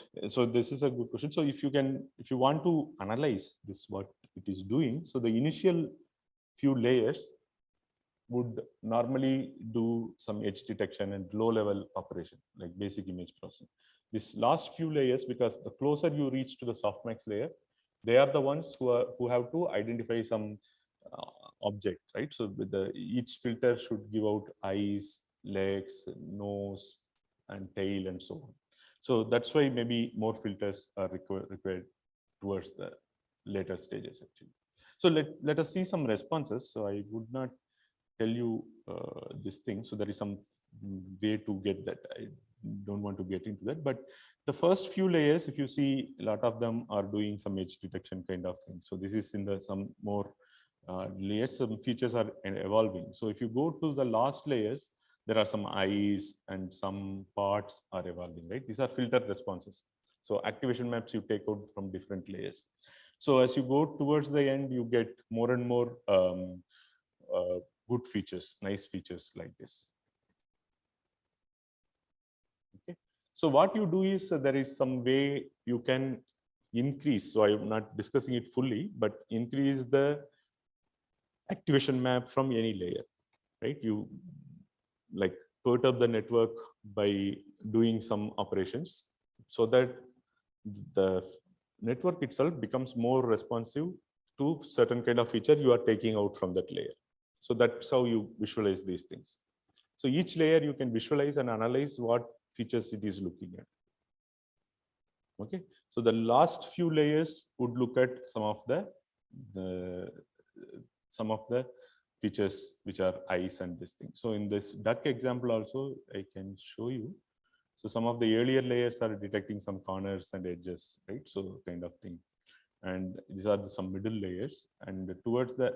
this is a good question. So if you want to analyze this, what it is doing, so the initial few layers would normally do some edge detection and low level operation like basic image processing. This last few layers, because the closer you reach to the softmax layer, they are the ones who have to identify some object, right? So with each filter should give out eyes, legs, nose, and tail, and so on. So that's why maybe more filters are required towards the later stages actually. So let us see some responses. So I would not tell you this thing. So there is some way to get that. I don't want to get into that. But the first few layers, if you see, a lot of them are doing some edge detection kind of thing. So this is in the some more layers. Some features are evolving. So if you go to the last layers, there are some eyes and some parts are evolving, right? These are filtered responses. So activation maps you take out from different layers. So as you go towards the end, you get more and more good features, nice features like this. Okay. So what you do is there is some way you can increase. So I'm not discussing it fully, but increase the activation map from any layer, right? You like perturb the network by doing some operations so that the network itself becomes more responsive to certain kind of feature you are taking out from that layer. So that's how you visualize these things. So each layer you can visualize and analyze what features it is looking at. Okay, so the last few layers would look at some of the features which are eyes and this thing. So in this duck example also, I can show you. So some of the earlier layers are detecting some corners and edges, right? So kind of thing. And these are some middle layers. And towards the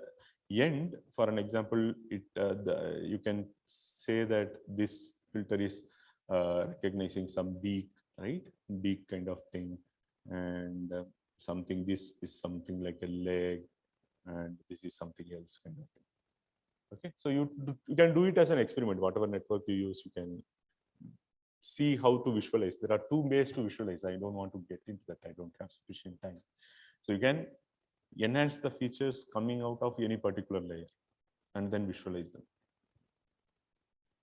end, for an example, you can say that this filter is recognizing some beak, right? Beak kind of thing. And something, this is something like a leg, and this is something else kind of thing. Okay, so you can do it as an experiment. Whatever network you use, you can see how to visualize. There are two ways to visualize. I don't want to get into that. I don't have sufficient time. So you can enhance the features coming out of any particular layer and then visualize them.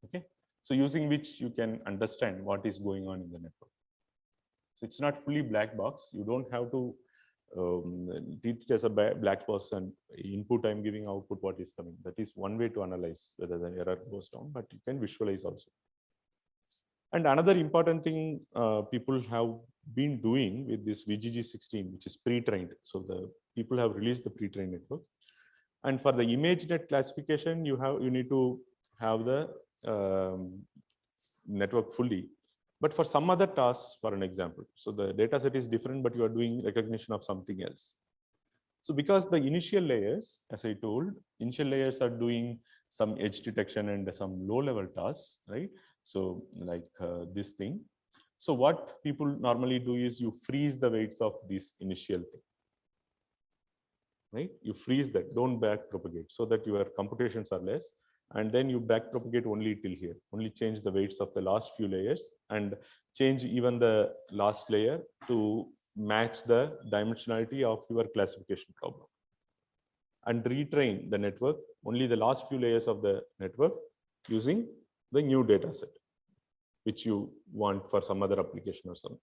Okay, so using which you can understand what is going on in the network. So it's not fully black box. You don't have to treat it as a black box and input I'm giving, output what is coming. That is one way to analyze whether the error goes down, but you can visualize also. And another important thing people have been doing with this VGG16, which is pre-trained. So the people have released the pre-trained network. And for the ImageNet classification, you need to have the network fully. But for some other tasks, for an example, so the data set is different, but you are doing recognition of something else. So because the initial layers, as I told, initial layers are doing some edge detection and some low-level tasks, right? So like this thing. So what people normally do is you freeze the weights of this initial thing, right? You freeze that, don't back propagate, so that your computations are less. And then you back propagate only till here, only change the weights of the last few layers and change even the last layer to match the dimensionality of your classification problem. And retrain the network, only the last few layers of the network using the new data set, which you want for some other application or something,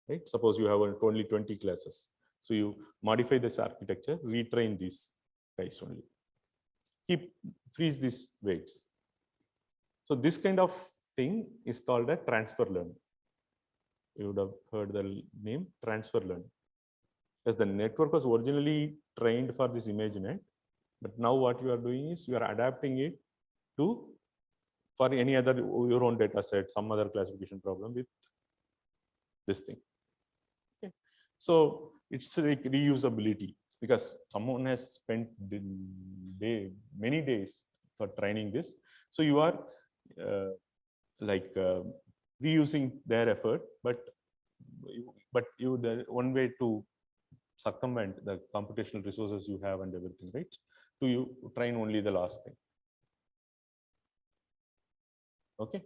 right? Suppose you have only 20 classes. So you modify this architecture, retrain these guys only. Freeze these weights. So this kind of thing is called a transfer learn. You would have heard the name transfer learn. Because the network was originally trained for this ImageNet, but now what you are doing is you are adapting it to for any other your own data set, some other classification problem with this thing. Okay. So it's like reusability, because someone has spent many days for training this. So you are reusing their effort, but the one way to circumvent the computational resources you have and everything, right? To you train only the last thing. Okay.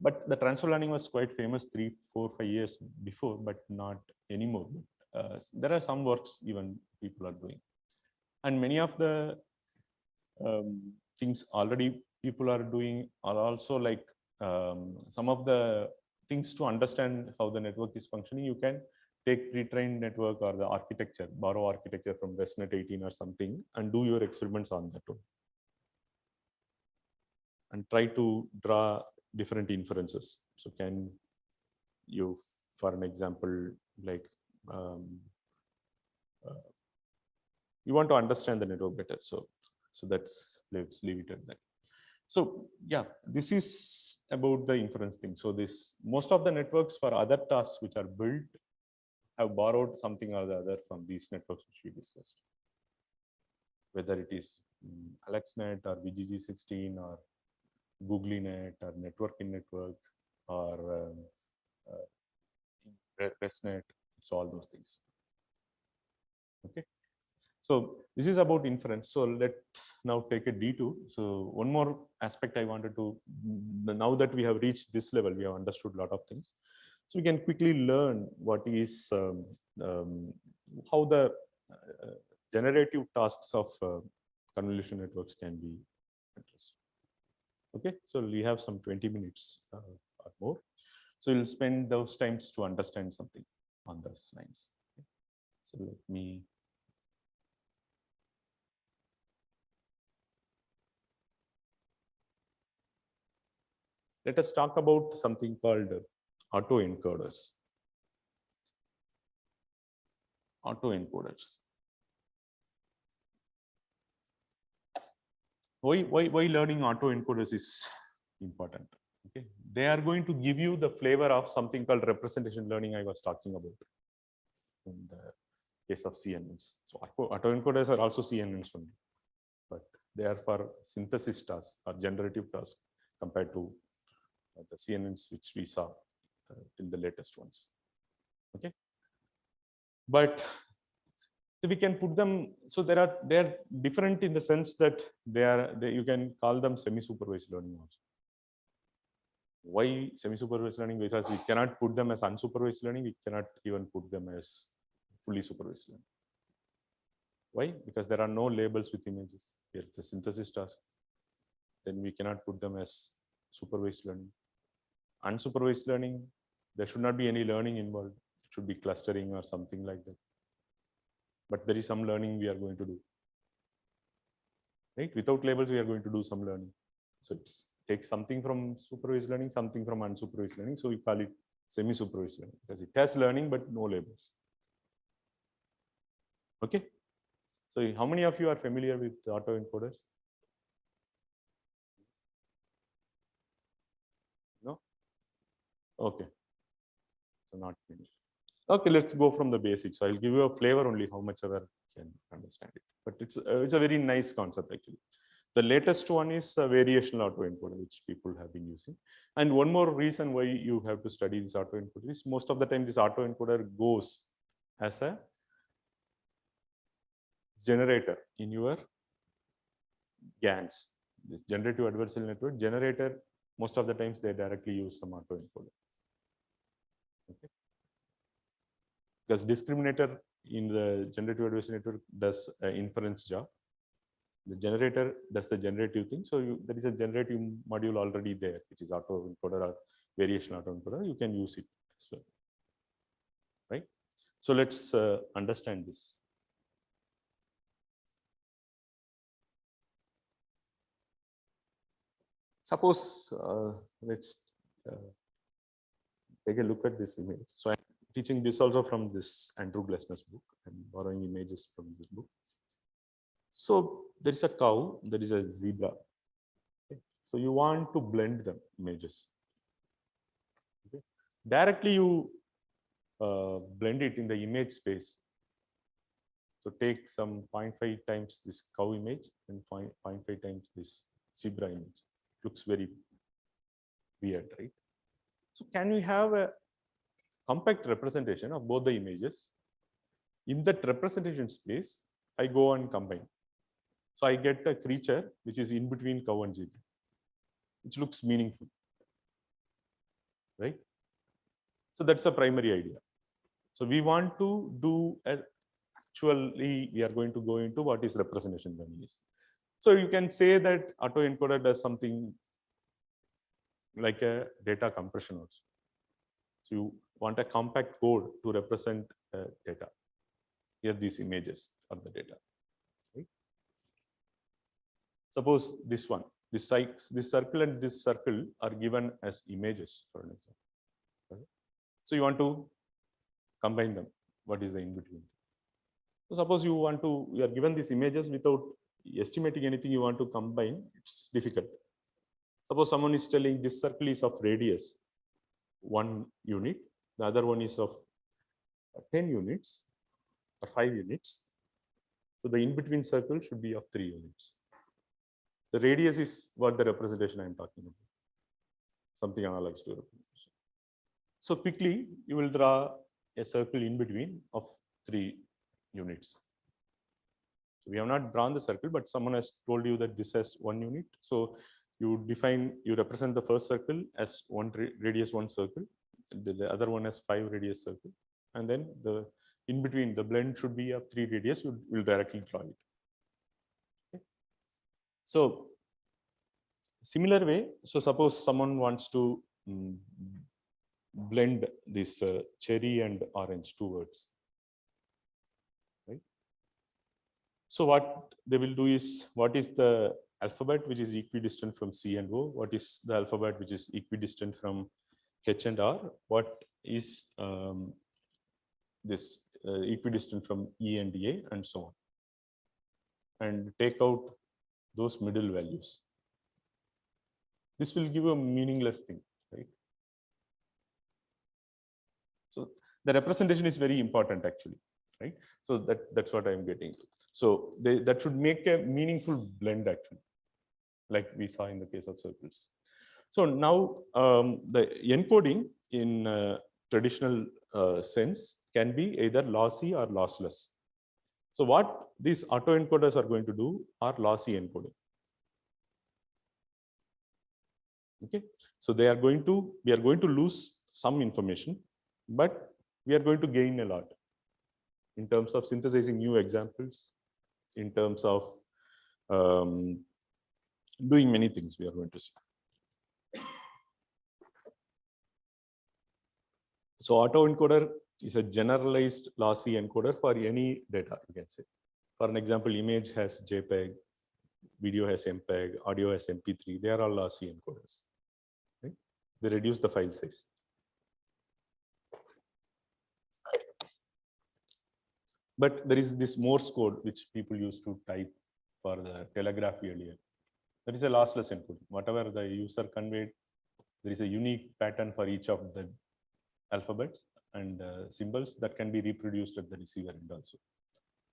But the transfer learning was quite famous 3, 4, 5 years before, but not anymore. There are some works even people are doing. And many of the things already people are doing are also like some of the things to understand how the network is functioning. You can take pre-trained network or the architecture, borrow architecture from ResNet 18 or something, and do your experiments on that one. And try to draw different inferences. So can you, for an example, like you want to understand the network better. So let's leave it at that. So yeah, this is about the inference thing. So most of the networks for other tasks which are built have borrowed something or the other from these networks which we discussed. Whether it is AlexNet or VGG16 or GooglyNet or networking network or ResNet, it's all those things. Okay. So this is about inference. So let's now take a detour. So one more aspect I wanted to, now that we have reached this level, we have understood a lot of things. So we can quickly learn what is, how the generative tasks of convolution networks can be addressed. Okay, so we have some 20 minutes or more. So we'll spend those times to understand something on those lines. Okay. So let me. Let us talk about something called autoencoders. Autoencoders. Why learning autoencoders is important? Okay, they are going to give you the flavor of something called representation learning I was talking about in the case of CNNs. So autoencoders are also CNNs only, but they are for synthesis tasks or generative tasks compared to the CNNs which we saw in the latest ones. Okay, but we can put them, so they're different in the sense that you can call them semi-supervised learning also. Why semi-supervised learning? Because we cannot put them as unsupervised learning. We cannot even put them as fully supervised learning. Why? Because there are no labels with images. Here it's a synthesis task. Then we cannot put them as supervised learning. Unsupervised learning, there should not be any learning involved. It should be clustering or something like that. But there is some learning we are going to do. Right? Without labels, we are going to do some learning. So it's take something from supervised learning, something from unsupervised learning. So we call it semi-supervised learning because it has learning but no labels. Okay. So how many of you are familiar with autoencoders? No? Okay. So not many. Okay, let's go from the basics. So I'll give you a flavor only how much ever can understand it. But it's a very nice concept actually. The latest one is a variational autoencoder, which people have been using. And one more reason why you have to study this autoencoder is most of the time this autoencoder goes as a generator in your GANs. This generative adversarial network generator, most of the times they directly use some autoencoder. Okay. Because discriminator in the generative adversarial network does an inference job. The generator does the generative thing. So there is a generative module already there, which is autoencoder or variational autoencoder. You can use it as well. Right? So let's understand this. Suppose let's take a look at this image. So I'm teaching this also from this Andrew Glessner's book. I'm borrowing images from this book. So there is a cow, there is a zebra. Okay. So you want to blend them images. Okay. Directly you blend it in the image space. So take some 0.5 times this cow image and 0.5 times this zebra image. Looks very weird, right? So can we have a compact representation of both the images? In that representation space, I go and combine. So I get a creature which is in between cow and zebra, which looks meaningful, right? So that's the primary idea. So we want to do actually, we are going to go into what is representation families. So you can say that autoencoder does something like a data compression also. So you want a compact code to represent data. Here these images are the data. Right? Suppose this one, this circle and this circle are given as images, for an example. Right? So you want to combine them. What is the in-between? So suppose you are given these images without estimating anything you want to combine, it's difficult. Suppose someone is telling this circle is of radius 1 unit, the other one is of 10 units or 5 units. So the in-between circle should be of 3 units. The radius is what the representation I'm talking about. Something analogous to representation. So quickly you will draw a circle in between of 3 units. So we have not drawn the circle, but someone has told you that this has 1 unit. So you represent the first circle as radius 1 circle, the other one has 5 radius circle, and then the in between the blend should be of 3 radius. You will directly draw it. Okay. So similar way, so suppose someone wants to blend this cherry and orange, 2 words. Right? So what they will do is, what is the alphabet which is equidistant from C and O? What is the alphabet which is equidistant from H and R? What is this equidistant from E and A, and so on? And take out those middle values. This will give a meaningless thing, right? So the representation is very important actually, right? So that's what I'm getting. So that should make a meaningful blend actually, like we saw in the case of circles. So now the encoding in traditional sense can be either lossy or lossless. So what these autoencoders are going to do are lossy encoding. Okay, so we are going to lose some information, but we are going to gain a lot in terms of synthesizing new examples, in terms of doing many things we are going to see. So autoencoder is a generalized lossy encoder for any data, you can say. For an example, image has JPEG, video has MPEG, audio has MP3. They are all lossy encoders. Right? They reduce the file size. But there is this Morse code which people used to type for the telegraph earlier. That is a lossless encoding. Whatever the user conveyed, there is a unique pattern for each of the alphabets and symbols that can be reproduced at the receiver end also.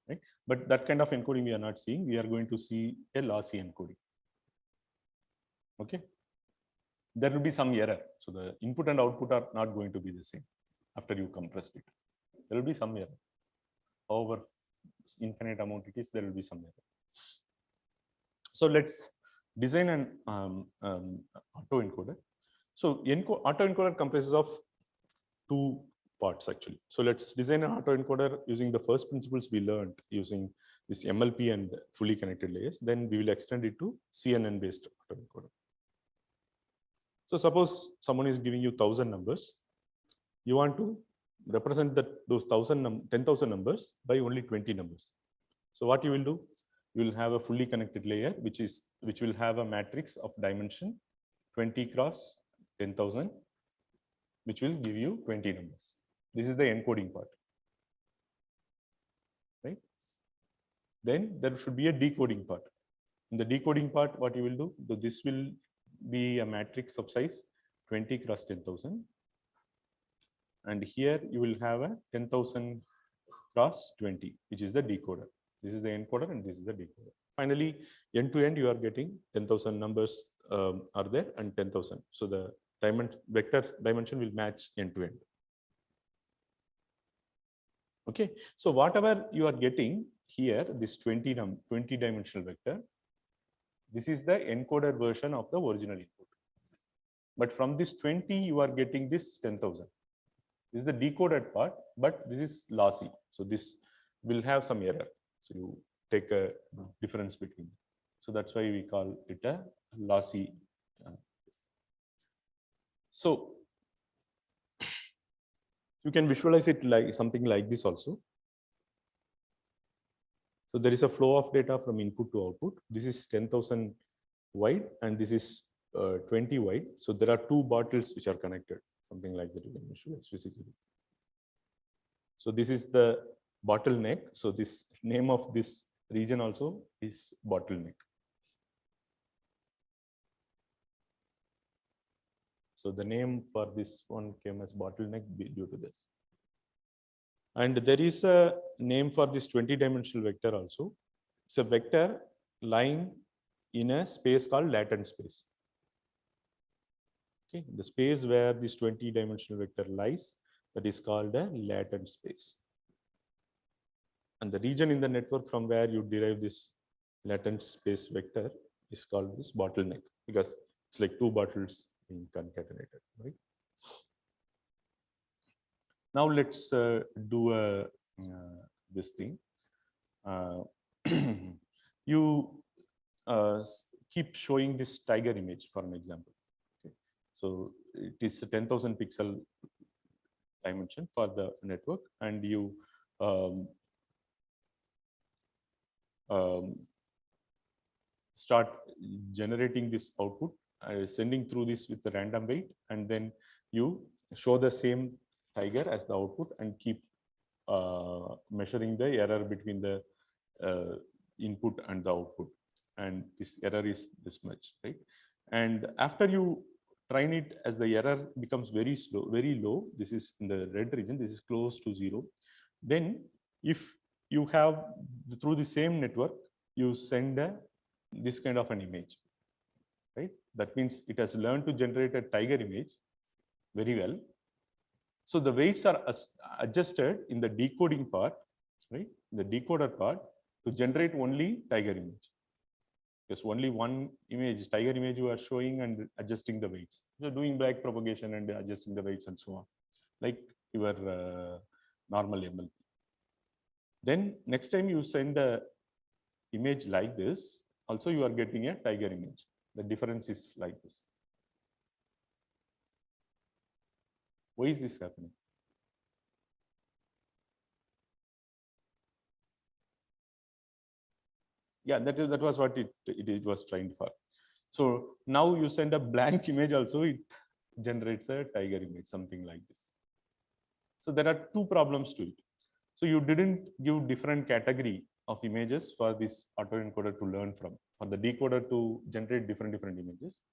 Right? But that kind of encoding we are not seeing. We are going to see a lossy encoding. Okay. There will be some error. So the input and output are not going to be the same after you compressed it. There will be some error. However infinite amount it is, there will be some error. So let's design an autoencoder. So autoencoder comprises of 2 parts actually. So let's design an autoencoder using the first principles we learned using this MLP and fully connected layers. Then we will extend it to CNN based autoencoder. So suppose someone is giving you 1000 numbers. You want to represent those 10,000 numbers by only 20 numbers. So what you will do? You will have a fully connected layer, which will have a matrix of dimension 20 cross 10,000, which will give you 20 numbers. This is the encoding part, right? Then there should be a decoding part. In the decoding part, what you will do? This will be a matrix of size 20 cross 10,000. And here you will have a 10,000 cross 20, which is the decoder. This is the encoder and this is the decoder. Finally, end to end, you are getting 10,000 numbers are there and 10,000. So the vector dimension will match end to end. Okay, so whatever you are getting here, this 20 dimensional vector, this is the encoder version of the original input. But from this 20, you are getting this 10,000. This is the decoded part, but this is lossy. So this will have some error. So you take a difference between. So that's why we call it a lossy. So you can visualize it like something like this also. So there is a flow of data from input to output. This is 10,000 wide and this is 20 wide. So there are two bottles which are connected, something like that you can visualize physically. So this is the bottleneck. So this name of this region also is bottleneck. So the name for this one came as bottleneck due to this. And there is a name for this 20-dimensional vector also. It's a vector lying in a space called latent space. Okay, the space where this 20-dimensional vector lies, that is called a latent space. And the region in the network from where you derive this latent space vector is called this bottleneck, because it's like two bottles being concatenated, right? Now let's do this thing. You keep showing this tiger image for an example. Okay. So it is a 10,000 pixel dimension for the network, and you start generating this output, sending through this with the random weight, and then you show the same tiger as the output and keep measuring the error between the input and the output. And this error is this much, right? And after you train it, as the error becomes very low, this is in the red region, this is close to 0. Then if you have, through the same network, you send this kind of an image, right? That means it has learned to generate a tiger image very well. So the weights are adjusted in the decoding part, right? The decoder part, to generate only tiger image. Because only one image, tiger image, you are showing and adjusting the weights. So doing back propagation and adjusting the weights and so on, like your normal MLP. Then next time you send a image like this, also you are getting a tiger image. The difference is like this. Why is this happening? Yeah, that was what it was trying for. So now you send a blank image also, it generates a tiger image, something like this. So there are two problems to it. So you didn't give different category of images for this autoencoder to learn from, for the decoder to generate different images.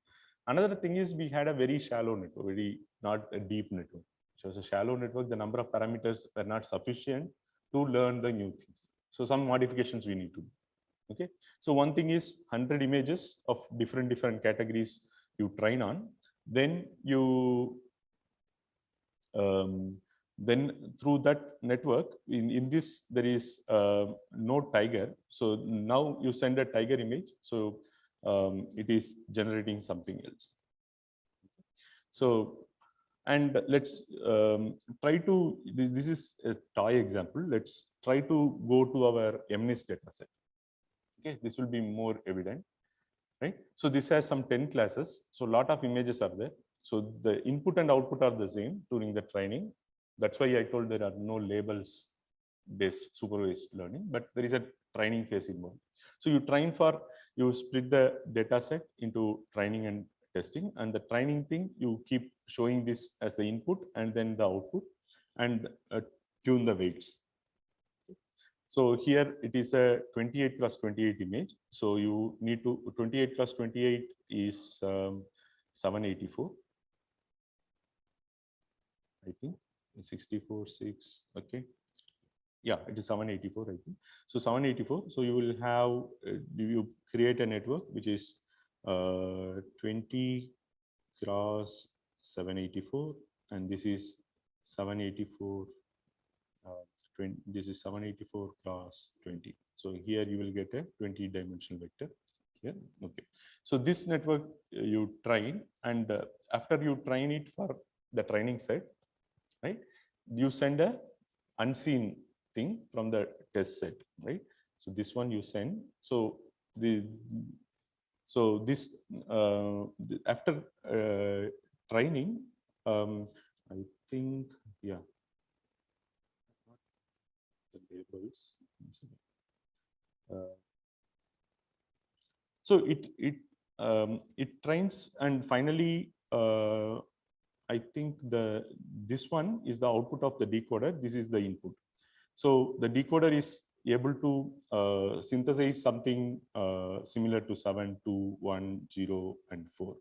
Another thing is we had a very shallow network, not a deep network. So it's a shallow network, the number of parameters were not sufficient to learn the new things. So some modifications we need to do. Okay, so one thing is 100 images of different categories you train on, then you then through that network, in this there is no tiger. So now you send a tiger image, so it is generating something else. So, and let's try to, this is a toy example, let's try to go to our MNIST dataset. Okay, this will be more evident, right? So this has some 10 classes. So a lot of images are there. So the input and output are the same during the training. That's why I told there are no labels based supervised learning, but there is a training phase involved. So you split the data set into training and testing, and the training thing, you keep showing this as the input and then the output, and tune the weights. So here it is a 28 × 28 image. So you need to, 28 × 28 is 784. I think 64, 6. Okay. Yeah, it is 784, I think. So 784. So you will have, you create a network which is 20 cross 784, and this is 784. 20, this is 784 cross 20. So here you will get a 20-dimensional vector here. Okay. So this network you train, and after you train it for the training set, right, you send a unseen thing from the test set, right? So this one you send. So this after training, I think, yeah, the labels. So it trains, and finally I think this one is the output of the decoder. This is the input. So the decoder is able to synthesize something similar to 7, 2, 1, 0, and 4.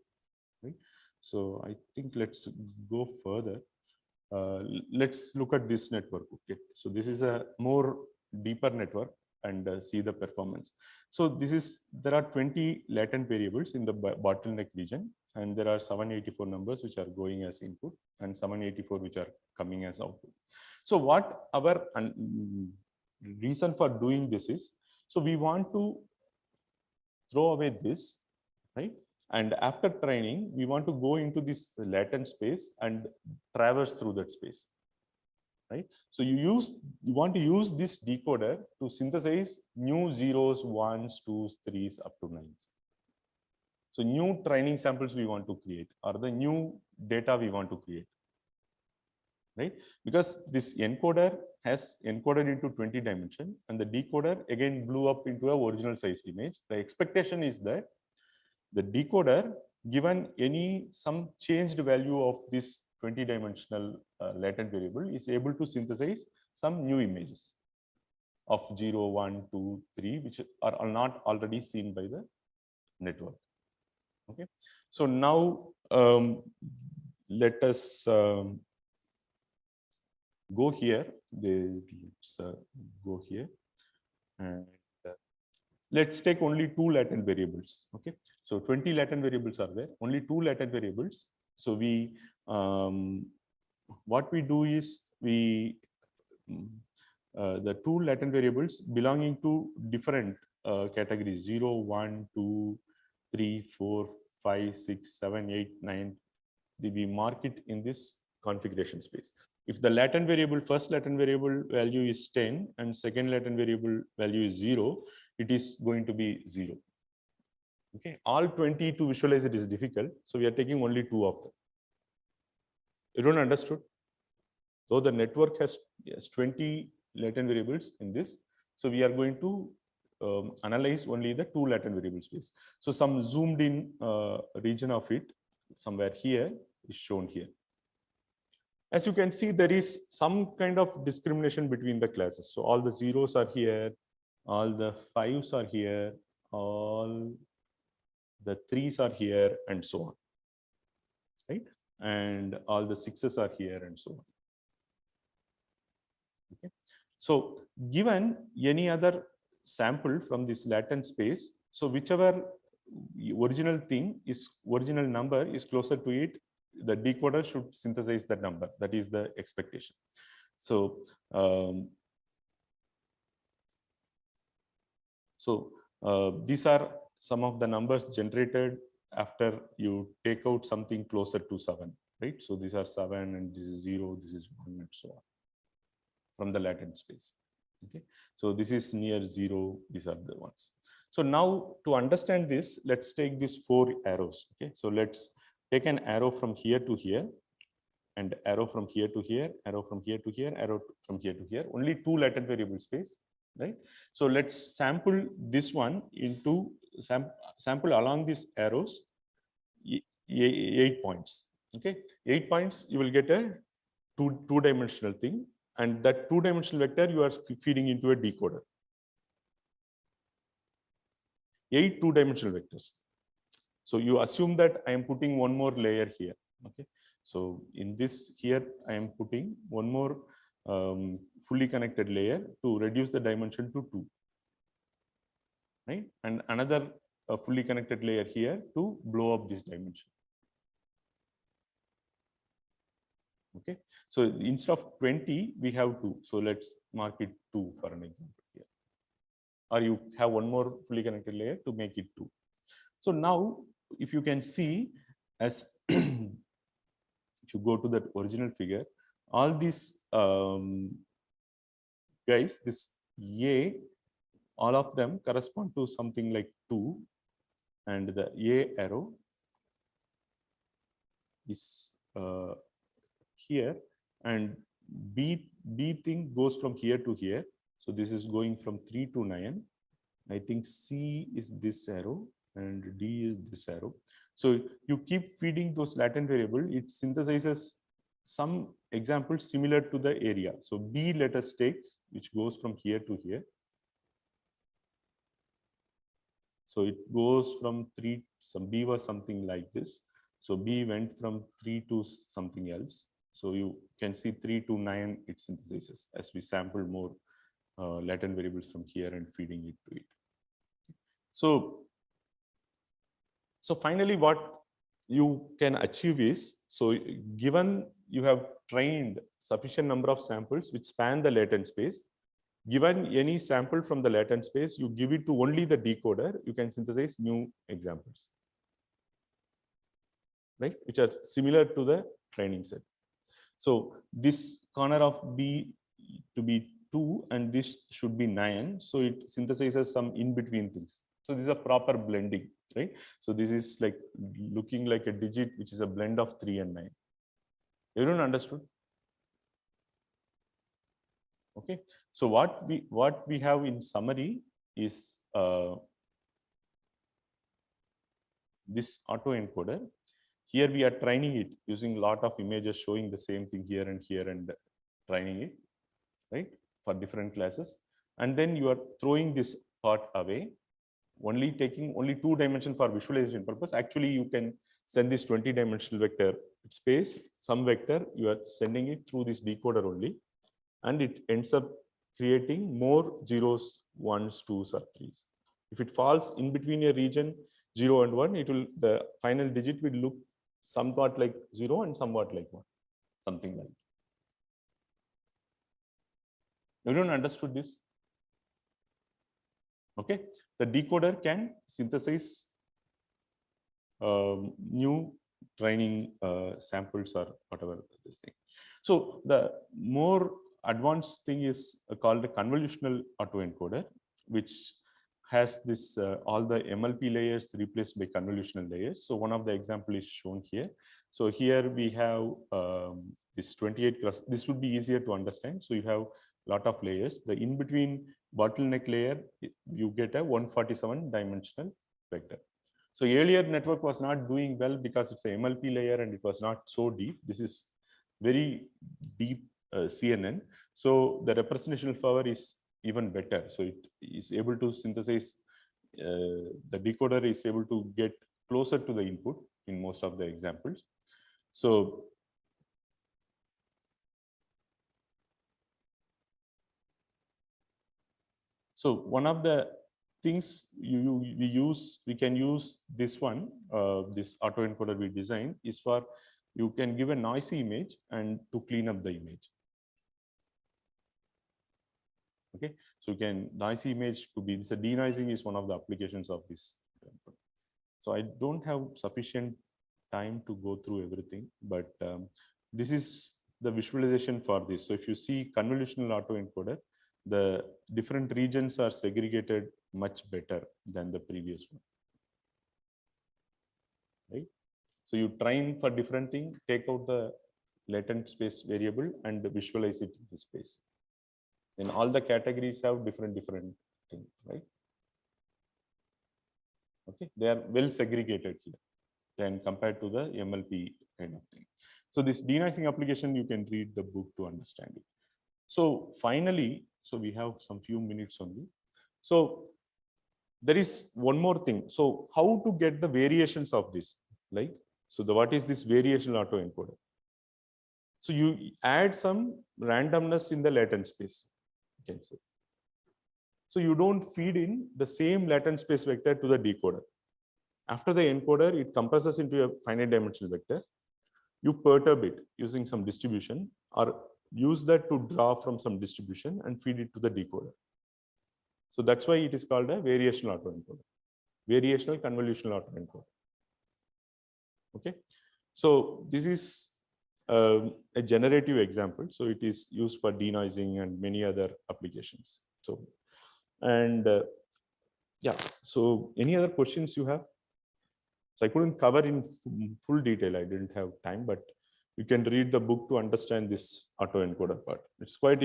Right? So I think let's go further. Let's look at this network. Okay, so this is a more deeper network, and see the performance. So there are 20 latent variables in the bottleneck region, and there are 784 numbers which are going as input and 784 which are coming as output. So what our reason for doing this is, so we want to throw away this, right? And after training, we want to go into this latent space and traverse through that space, right? So you want to use this decoder to synthesize new zeros, ones, twos, threes, up to nines. So new training samples we want to create, or the new data we want to create, right? Because this encoder has encoded into 20 dimension, and the decoder again blew up into a original sized image. The expectation is that the decoder, given some changed value of this 20-dimensional latent variable, is able to synthesize some new images of 0, 1, 2, 3, which are not already seen by the network. Okay, so now let us go here. Let's go here, and let's take only 2 latent variables. Okay, so 20 latent variables are there, only 2 latent variables. So we what we do is the 2 latent variables belonging to different categories: 0, 1, 2, 3, 4, 5, 6, 7, 8, 9. We mark it in this configuration space. If the latent variable, first latent variable value is 10 and second latent variable value is 0, it is going to be 0. Okay, all 20 to visualize it is difficult, so we are taking only 2 of them. Everyone understood? So the network has 20 latent variables in this, so we are going to analyze only the 2 latent variable space. So some zoomed in region of it, somewhere here, is shown here. As you can see, there is some kind of discrimination between the classes. So all the zeros are here, all the 5s are here, all the 3s are here, and so on, right? And all the 6s are here, and so on. Okay. So given any other sample from this latent space, so whichever original number is closer to it, the decoder should synthesize that number. That is the expectation. So these are some of the numbers generated after you take out something closer to 7, right? So these are 7, and this is 0, this is 1, and so on, from the latent space. Okay, so this is near 0, these are the ones. So now to understand this, let's take these 4 arrows. Okay, so let's take an arrow from here to here, and arrow from here to here, arrow from here to here, arrow from here to here. Only 2 latent variable space, right? So let's sample this one into sample along these arrows 8 points. Okay, 8 points, you will get a two-dimensional thing, and that 2-dimensional vector you are feeding into a decoder. 8 2-dimensional vectors. So you assume that I am putting one more layer here. Okay, so in this here I am putting one more fully connected layer to reduce the dimension to 2, right? And another fully connected layer here to blow up this dimension. Okay, so instead of 20 we have 2, so let's mark it 2 for an example here, or you have one more fully connected layer to make it 2. So now if you can see, as if you go to that original figure, all these guys, this A, all of them correspond to something like 2, and the A arrow is here, and B thing goes from here to here. So this is going from 3 to 9. I think C is this arrow and D is this arrow. So you keep feeding those latent variable, it synthesizes some examples similar to the area. So B, let us take, which goes from here to here. So it goes from 3, some B was something like this. So B went from 3 to something else. So you can see 3 to 9 it synthesizes as we sample more latent variables from here and feeding it to it. So finally what you can achieve is, so given you have trained sufficient number of samples which span the latent space, given any sample from the latent space, you give it to only the decoder, you can synthesize new examples, right, which are similar to the training set. So this corner of B to be 2 and this should be 9. So it synthesizes some in-between things. So this is a proper blending, right? So this is like looking like a digit, which is a blend of 3 and 9. Everyone understood? Okay. So what we have in summary is this autoencoder. Here we are training it using a lot of images showing the same thing here and training it, right, for different classes. And then you are throwing this part away, only taking only 2 dimension for visualization purpose. Actually, you can send this 20-dimensional vector space, some vector, you are sending it through this decoder only, and it ends up creating more zeros, ones, twos, or threes. If it falls in between a region 0 and 1, it will, the final digit will look somewhat like 0 and somewhat like 1, something like that. Everyone understood this? Okay, the decoder can synthesize new training samples or whatever this thing. So the more advanced thing is called a convolutional autoencoder, which has this all the MLP layers replaced by convolutional layers. So one of the example is shown here. So here we have this 28 class. This would be easier to understand. So you have a lot of layers. The in-between bottleneck layer, you get a 147-dimensional vector. So earlier network was not doing well because it's a MLP layer and it was not so deep. This is very deep CNN. So the representational power is even better. So it is able to synthesize, the decoder is able to get closer to the input in most of the examples. So one of the things we can use this one, this autoencoder we designed is for, you can give a noisy image and to clean up the image. Okay, so you can noisy image to be, this denoising is one of the applications of this. So I don't have sufficient time to go through everything, but this is the visualization for this. So if you see convolutional autoencoder, the different regions are segregated much better than the previous one, right? So you train for different thing, take out the latent space variable and visualize it in the space. Then all the categories have different things, right? Okay, they are well segregated here than compared to the MLP kind of thing. So this denoising application, you can read the book to understand it. So finally, so we have some few minutes only. So there is one more thing. So how to get the variations of this? Like, so what is this variational autoencoder? So you add some randomness in the latent space, you can say. So you don't feed in the same latent space vector to the decoder. After the encoder, it compresses into a finite dimensional vector. You perturb it using some distribution, or use that to draw from some distribution and feed it to the decoder. So that's why it is called a variational autoencoder, variational convolutional autoencoder. Okay, so this is a generative example. So it is used for denoising and many other applications. So, and yeah, so any other questions you have? So I couldn't cover in full detail. I didn't have time, but you can read the book to understand this autoencoder part. It's quite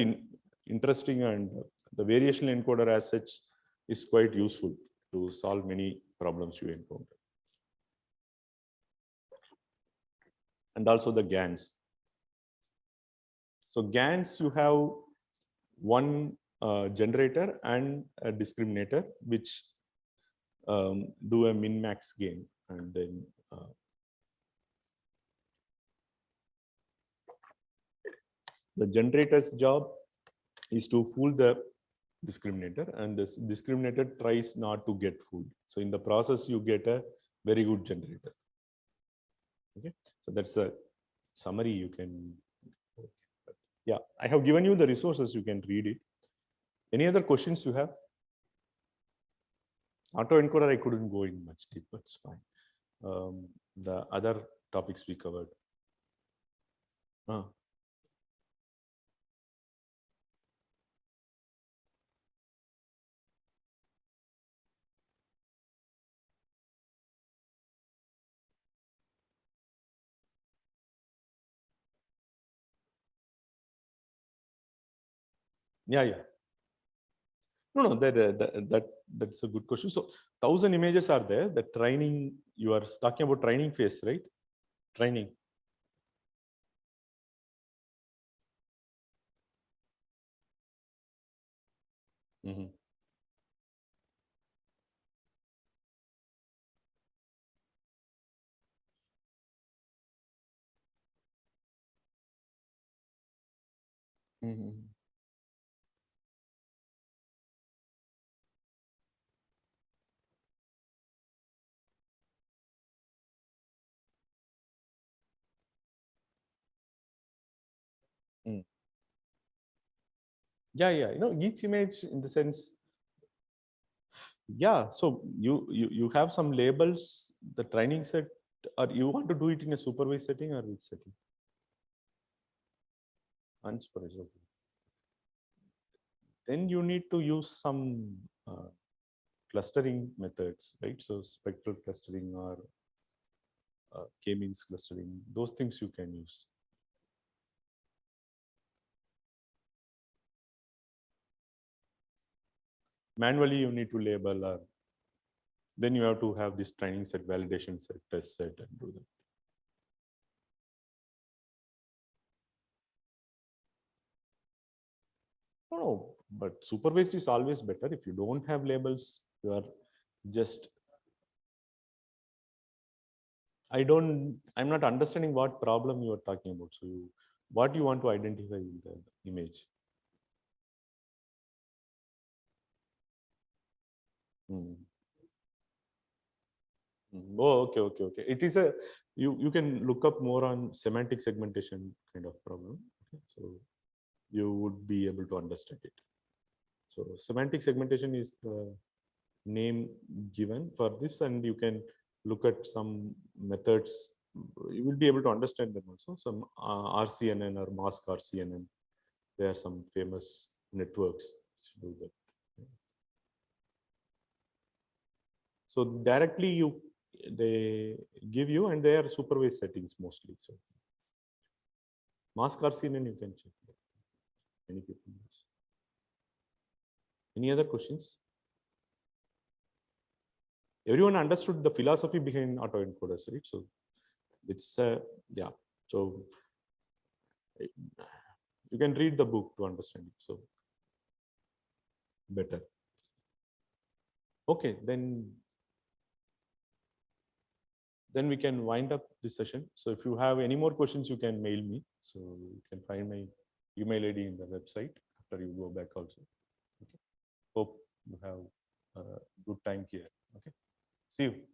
interesting, and the variational encoder as such is quite useful to solve many problems you encounter. And also the GANs. So GANs, you have one generator and a discriminator, which do a min-max gain, and then the generator's job is to fool the discriminator, and this discriminator tries not to get fooled. So in the process, you get a very good generator. Okay, so that's a summary you can. Yeah, I have given you the resources, you can read it. Any other questions you have? Autoencoder, I couldn't go in much deep, but it's fine. The other topics we covered. Yeah. No, that's a good question. So 1,000 images are there. The training, you are talking about training phase, right? Training. Mm-hmm. Mm-hmm. Mm. Yeah. You know, each image in the sense. Yeah. So you have some labels, the training set, or you want to do it in a supervised setting or which setting? Unsupervised. Okay. Then you need to use some clustering methods, right? So spectral clustering or k-means clustering, those things you can use. Manually, you need to label, or then you have to have this training set, validation set, test set, and do that. No, but supervised is always better. If you don't have labels, you are just. I'm not understanding what problem you are talking about. So, what you want to identify in the image? Hmm. Oh, okay. It is a you can look up more on semantic segmentation kind of problem. Okay? So you would be able to understand it. So semantic segmentation is the name given for this, and you can look at some methods. You will be able to understand them also. Some RCNN or mask RCNN. There are some famous networks which do that. So directly they give you, and they are supervised settings mostly. So mask RCNN you can check. Many people use. Any other questions? Everyone understood the philosophy behind autoencoders, right? So it's yeah. So you can read the book to understand it. So better. Okay, then we can wind up this session. So if you have any more questions, you can mail me. So you can find my email ID in the website after you go back also. Okay. Hope you have a good time here. Okay. See you.